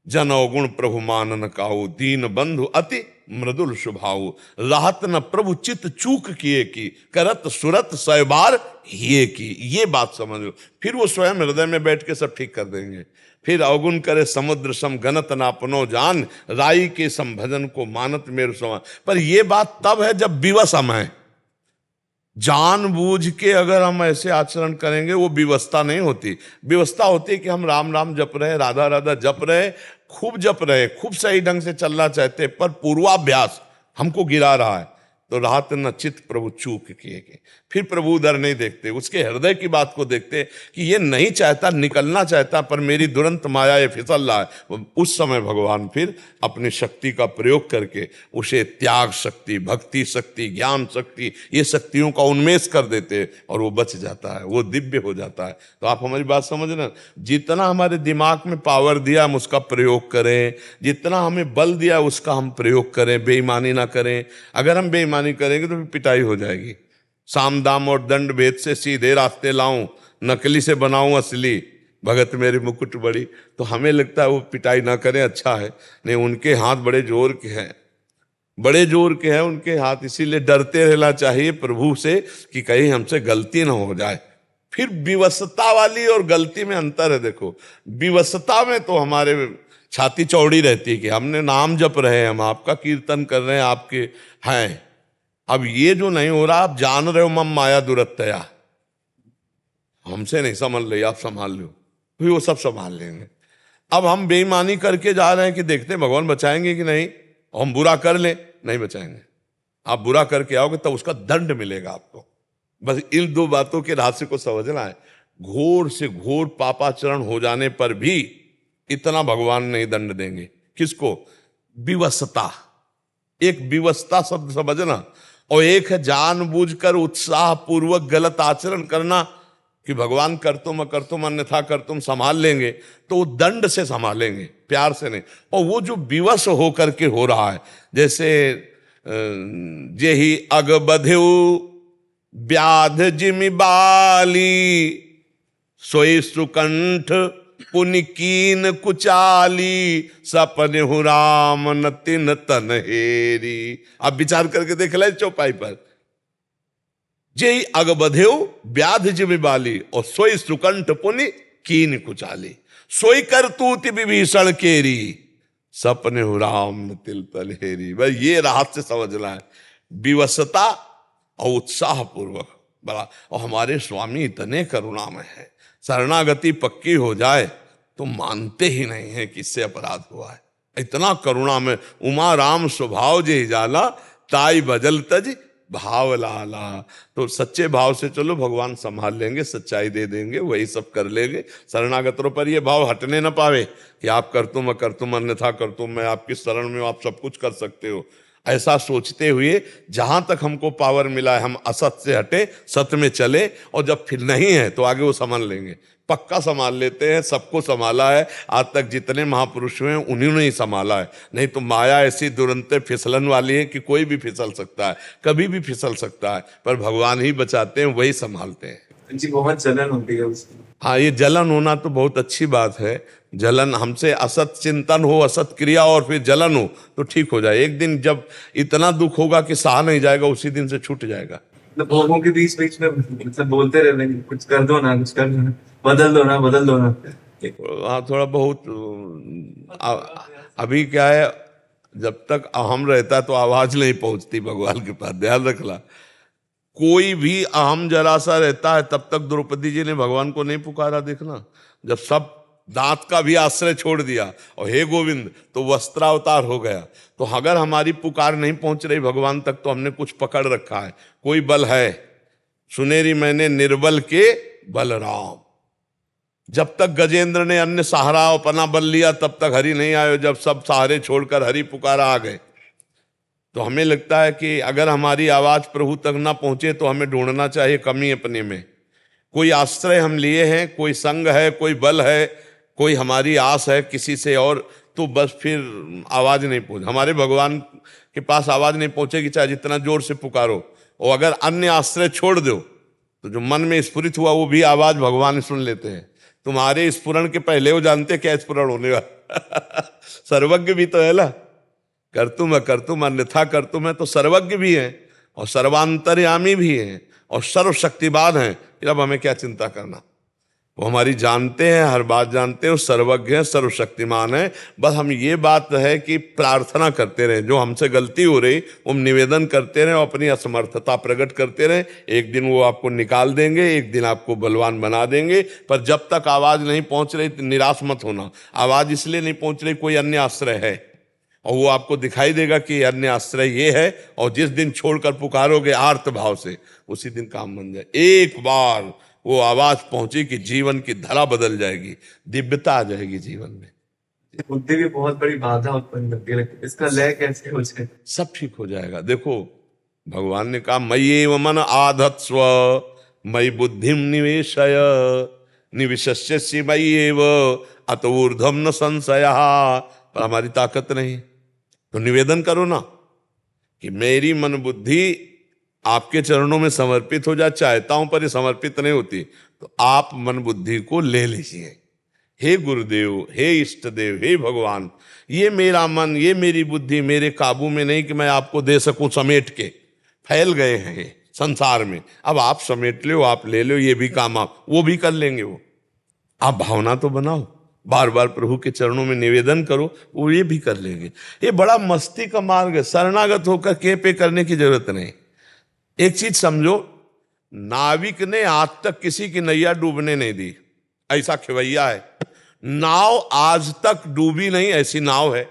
जन अवगुण प्रभु मानन काहू, दीन बंधु अति मृदुल स्वभाव, राहत न प्रभु चित चूक किए की, करत सुरत सयबार ये की। ये बात समझ लो, फिर वो स्वयं हृदय में बैठ के सब ठीक कर देंगे। फिर अवगुण करे समुद्र सम गनत ना अपनो जान, राई के सम भजन को मानत मेरु समान। पर ये बात तब है जब विवश हम हैं। जानबूझ के अगर हम ऐसे आचरण करेंगे वो विवस्था नहीं होती। विवस्था होती है कि हम राम राम जप रहे, राधा राधा जप रहे, खूब जप रहे, खूब सही ढंग से चलना चाहते, पर पूर्वाभ्यास हमको गिरा रहा है। तो राहत न चित प्रभु चूक किए के, फिर प्रभु उधर नहीं देखते, उसके हृदय की बात को देखते कि ये नहीं चाहता, निकलना चाहता, पर मेरी दुरंत माया ये फिसल रहा है। उस समय भगवान फिर अपनी शक्ति का प्रयोग करके उसे त्याग शक्ति, भक्ति शक्ति, ज्ञान शक्ति, ये शक्तियों का उन्मेष कर देते और वो बच जाता है, वो दिव्य हो जाता है। तो आप हमारी बात समझ रहे हैं, जितना हमारे दिमाग में पावर दिया हम उसका प्रयोग करें, जितना हमें बल दिया उसका हम प्रयोग करें, बेईमानी ना करें। अगर हम बेईमानी करेंगे तो फिर पिटाई हो जाएगी। साम दाम और दंड भेद से सीधे रास्ते लाऊं, नकली से बनाऊं असली, भगत मेरे मुकुट बड़ी। तो हमें लगता है वो पिटाई ना करें, अच्छा है। नहीं, उनके हाथ बड़े जोर के हैं, बड़े जोर के हैं उनके हाथ, इसीलिए डरते रहना चाहिए प्रभु से कि कहीं हमसे गलती ना हो जाए। फिर विवशता वाली और गलती में अंतर है। देखो, विवशता में तो हमारे छाती चौड़ी रहती है कि हमने नाम जप रहे हैं, हम आपका कीर्तन कर रहे हैं, आपके हैं। अब ये जो नहीं हो रहा, आप जान रहे हो मम माया दुरत्तया, हमसे नहीं समझ रही, आप संभाल लो, फिर वो सब संभाल लेंगे। अब हम बेईमानी करके जा रहे हैं कि देखते हैं भगवान बचाएंगे कि नहीं, हम बुरा कर लें, नहीं बचाएंगे। आप बुरा करके आओगे तब उसका दंड मिलेगा आपको। बस इन दो बातों के रहस्य को समझना है। घोर से घोर पापाचरण हो जाने पर भी इतना भगवान नहीं दंड देंगे। किसको? विवशता। एक विवशता शब्द समझना, और एक है जानबूझकर उत्साह पूर्वक गलत आचरण करना कि भगवान कर तुम अन्यथा कर तुम संभाल लेंगे, तो वो दंड से संभालेंगे, प्यार से नहीं। और वो जो विवश होकर के हो रहा है, जैसे जेहि अग बध्यु व्याध जिमि बाली, सोई सुकंठ पुनि कीन कुचाली, सपने हु राम न तिन तन हेरी। आप विचार करके देख ले चौपाई पर, जेहि अग बध्यु व्याध जिमि बाली, और सोई सुकंठ पुनि कीन कुचाली, सोई कर तूति विभीषण केरी, सपने हु राम न तिल तल हेरी। भाई ये राहत से समझना है, विवशता और उत्साह पूर्वक बड़ा। और हमारे स्वामी इतने करुणामय है, शरणागति पक्की हो जाए तो मानते ही नहीं है कि इससे अपराध हुआ है। इतना करुणामय। उमा राम स्वभाव जे जाला, ताई बजल तज भाव लाला। तो सच्चे भाव से चलो, भगवान संभाल लेंगे, सच्चाई दे देंगे, वही सब कर लेंगे। शरणागतों पर ये भाव हटने न पावे कि आप कर तुम अन्यथा कर तुम, मैं आपकी शरण में, आप सब कुछ कर सकते हो। ऐसा सोचते हुए जहां तक हमको पावर मिला है हम असत से हटे, सत्य में चले, और जब फिर नहीं है तो आगे वो संभाल लेंगे। पक्का संभाल लेते हैं, सबको संभाला है। आज तक जितने महापुरुष हुए हैं उन्होंने ही संभाला है। नहीं तो माया ऐसी दुरंत फिसलन वाली है कि कोई भी फिसल सकता है, कभी भी फिसल सकता है, पर भगवान ही बचाते हैं, वही संभालते हैं। जी बहुत जलन होती है उसकी। हाँ, ये जलन होना तो बहुत अच्छी बात है। जलन, हमसे असत चिंतन हो, असत क्रिया, और फिर जलन हो तो ठीक हो जाए। एक दिन जब इतना दुख होगा कि सहा नहीं जाएगा, उसी दिन से छूट जाएगा। लोगों के बीच बीच में मतलब बोलते रहने, कुछ कर दो ना, कुछ कर दो ना, बदल दो ना, बदल दो ना। हाँ, थोड़ा बहुत अभी क्या है, जब तक अहम रहता तो आवाज नहीं पहुंचती भगवान के पास, ध्यान रखना। कोई भी अहम जरा सा रहता है तब तक द्रौपदी जी ने भगवान को नहीं पुकारा, देखना। जब सब दांत का भी आश्रय छोड़ दिया और हे गोविंद, तो वस्त्रावतार हो गया। तो अगर हमारी पुकार नहीं पहुंच रही भगवान तक तो हमने कुछ पकड़ रखा है, कोई बल है। सुनेरी मैंने निर्बल के बलराम। जब तक गजेंद्र ने अन्य सहारा अपना बल लिया तब तक हरि नहीं आयो। जब सब सहारे छोड़कर हरि पुकारा आ गए, तो हमें लगता है कि अगर हमारी आवाज प्रभु तक ना पहुंचे तो हमें ढूंढना चाहिए कमी अपने में। कोई आश्रय हम लिए हैं, कोई संग है, कोई बल है, कोई हमारी आस है किसी से, और तो बस फिर आवाज नहीं पहुंच, हमारे भगवान के पास आवाज नहीं पहुंचेगी, चाहे जितना जोर से पुकारो। और अगर अन्य आश्रय छोड़ दो तो जो मन में स्फुरित हुआ वो भी आवाज भगवान सुन लेते हैं। तुम्हारे स्फुरण के पहले वो जानते क्या स्फुरण होने वाला। सर्वज्ञ भी तो है ना, कर तुम अन्यथा कर तुम है, तो सर्वज्ञ भी है और सर्वांतर्यामी भी है और सर्वशक्तिवान है। फिर अब हमें क्या चिंता करना, वो हमारी जानते हैं, हर बात जानते हैं, सर्वज्ञ है, सर्वशक्तिमान है। बस हम ये बात है कि प्रार्थना करते रहे, जो हमसे गलती हो रही हम निवेदन करते रहे और अपनी असमर्थता प्रकट करते रहे। एक दिन वो आपको निकाल देंगे, एक दिन आपको बलवान बना देंगे। पर जब तक आवाज नहीं पहुंच रही तो निराश मत होना। आवाज इसलिए नहीं पहुंच रही, कोई अन्य आश्रय है और वो आपको दिखाई देगा कि अन्य आश्रय ये है, और जिस दिन छोड़कर पुकारोगे आर्त भाव से, उसी दिन काम बन जाए। एक बार वो आवाज पहुंची कि जीवन की धरा बदल जाएगी, दिव्यता आ जाएगी जीवन में। बुद्धि भी बहुत बड़ी बाधा उत्पन्न करती है, इसका लय कैसे हो जाए? सब ठीक हो जाएगा। देखो भगवान ने कहा मय्येव मन आधत्स्व मयि बुद्धिम निवेशय निविशस्यसि मय्येव अत ऊर्ध्वं न संशयः। पर हमारी ताकत नहीं, तो निवेदन करो ना कि मेरी मन बुद्धि आपके चरणों में समर्पित हो जाए। चाहता हूं पर ये समर्पित नहीं होती, तो आप मन बुद्धि को ले लीजिए। हे गुरुदेव, हे इष्ट देव, हे भगवान, ये मेरा मन, ये मेरी बुद्धि मेरे काबू में नहीं कि मैं आपको दे सकूं समेट के। फैल गए हैं ये संसार में, अब आप समेट लो, आप ले लो, ये भी काम आप वो भी कर लेंगे। वो आप भावना तो बनाओ, बार बार प्रभु के चरणों में निवेदन करो, वो ये भी कर लेंगे। ये बड़ा मस्ती का मार्ग है, शरणागत होकर के पे करने की जरूरत नहीं। एक चीज समझो, नाविक ने आज तक किसी की नैया डूबने नहीं दी, ऐसा खिवैया है। नाव आज तक डूबी नहीं, ऐसी नाव है,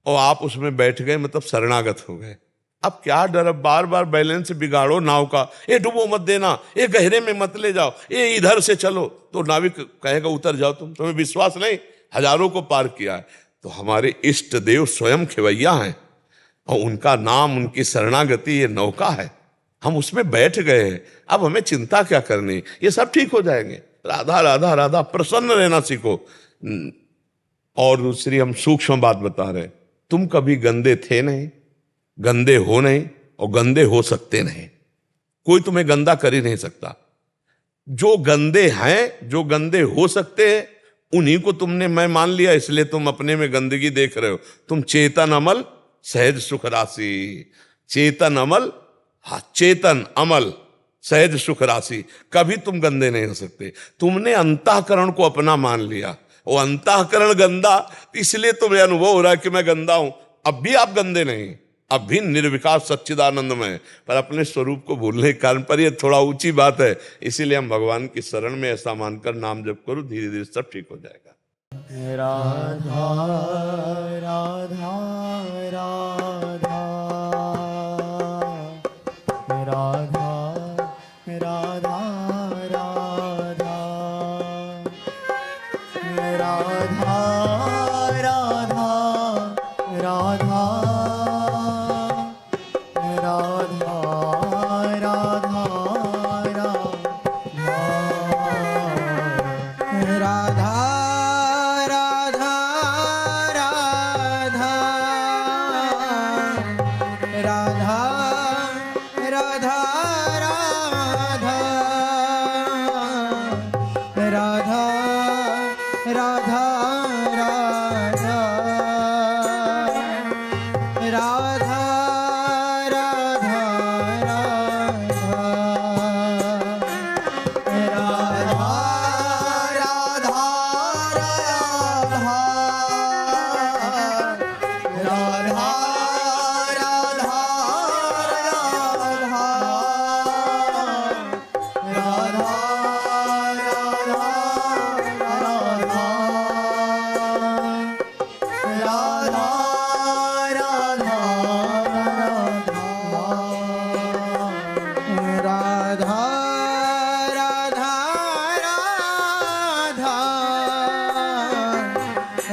और आप उसमें बैठ गए, मतलब शरणागत हो गए। अब क्या डर, अब बार बार बैलेंस बिगाड़ो नाव का, ये डुबो मत देना, ये गहरे में मत ले जाओ, ये इधर से चलो, तो नाविक कहेगा उतर जाओ, तुम्हें विश्वास नहीं, हजारों को पार किया है। तो हमारे इष्ट देव स्वयं खेवैया हैं और उनका नाम, उनकी शरणागति ये नौका है, हम उसमें बैठ गए हैं। अब हमें चिंता क्या करनी, ये सब ठीक हो जाएंगे। राधा राधा राधा, प्रसन्न रहना सीखो। और दूसरी हम सूक्ष्म बात बता रहे, तुम कभी गंदे थे नहीं, गंदे हो नहीं और गंदे हो सकते नहीं। कोई तुम्हें गंदा कर ही नहीं सकता। जो गंदे हैं, जो गंदे हो सकते हैं, उन्हीं को तुमने मैं मान लिया, इसलिए तुम अपने में गंदगी देख रहे हो। तुम चेतन अमल सहज सुख राशि, चेतन अमल, हाँ चेतन अमल सहज सुख राशि, कभी तुम गंदे नहीं हो सकते। तुमने अंतःकरण को अपना मान लिया, वो अंतःकरण गंदा, इसलिए तुम्हें अनुभव हो रहा है कि मैं गंदा हूं। अब भी आप गंदे नहीं, अब भी निर्विकार सच्चिदानंद में, पर अपने स्वरूप को भूलने के कारण, पर ये थोड़ा ऊंची बात है, इसीलिए हम भगवान की शरण में ऐसा मानकर नाम जप करो, धीरे धीरे सब ठीक हो जाएगा। राधा राधा राधा राधा राधा राधा राधा राधा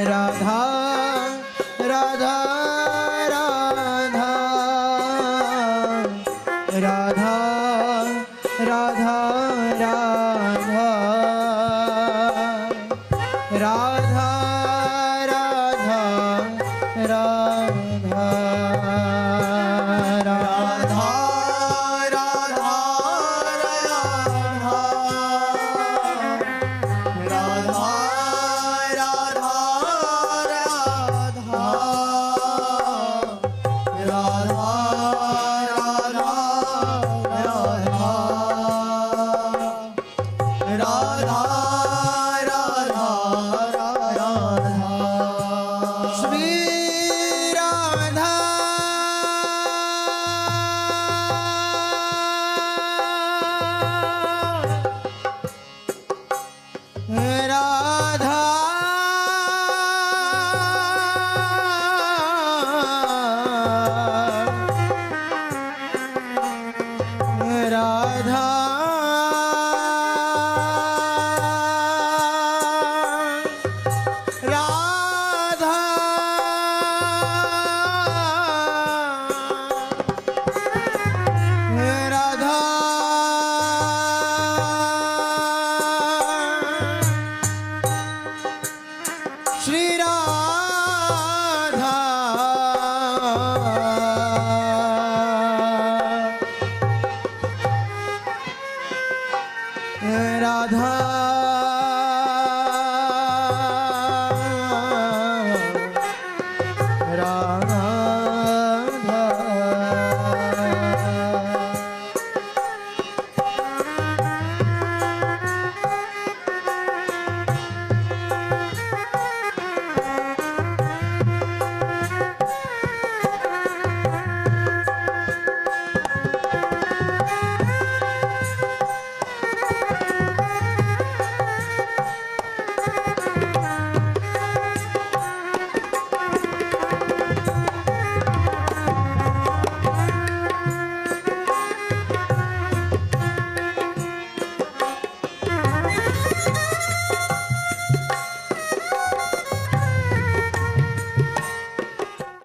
राधा राधा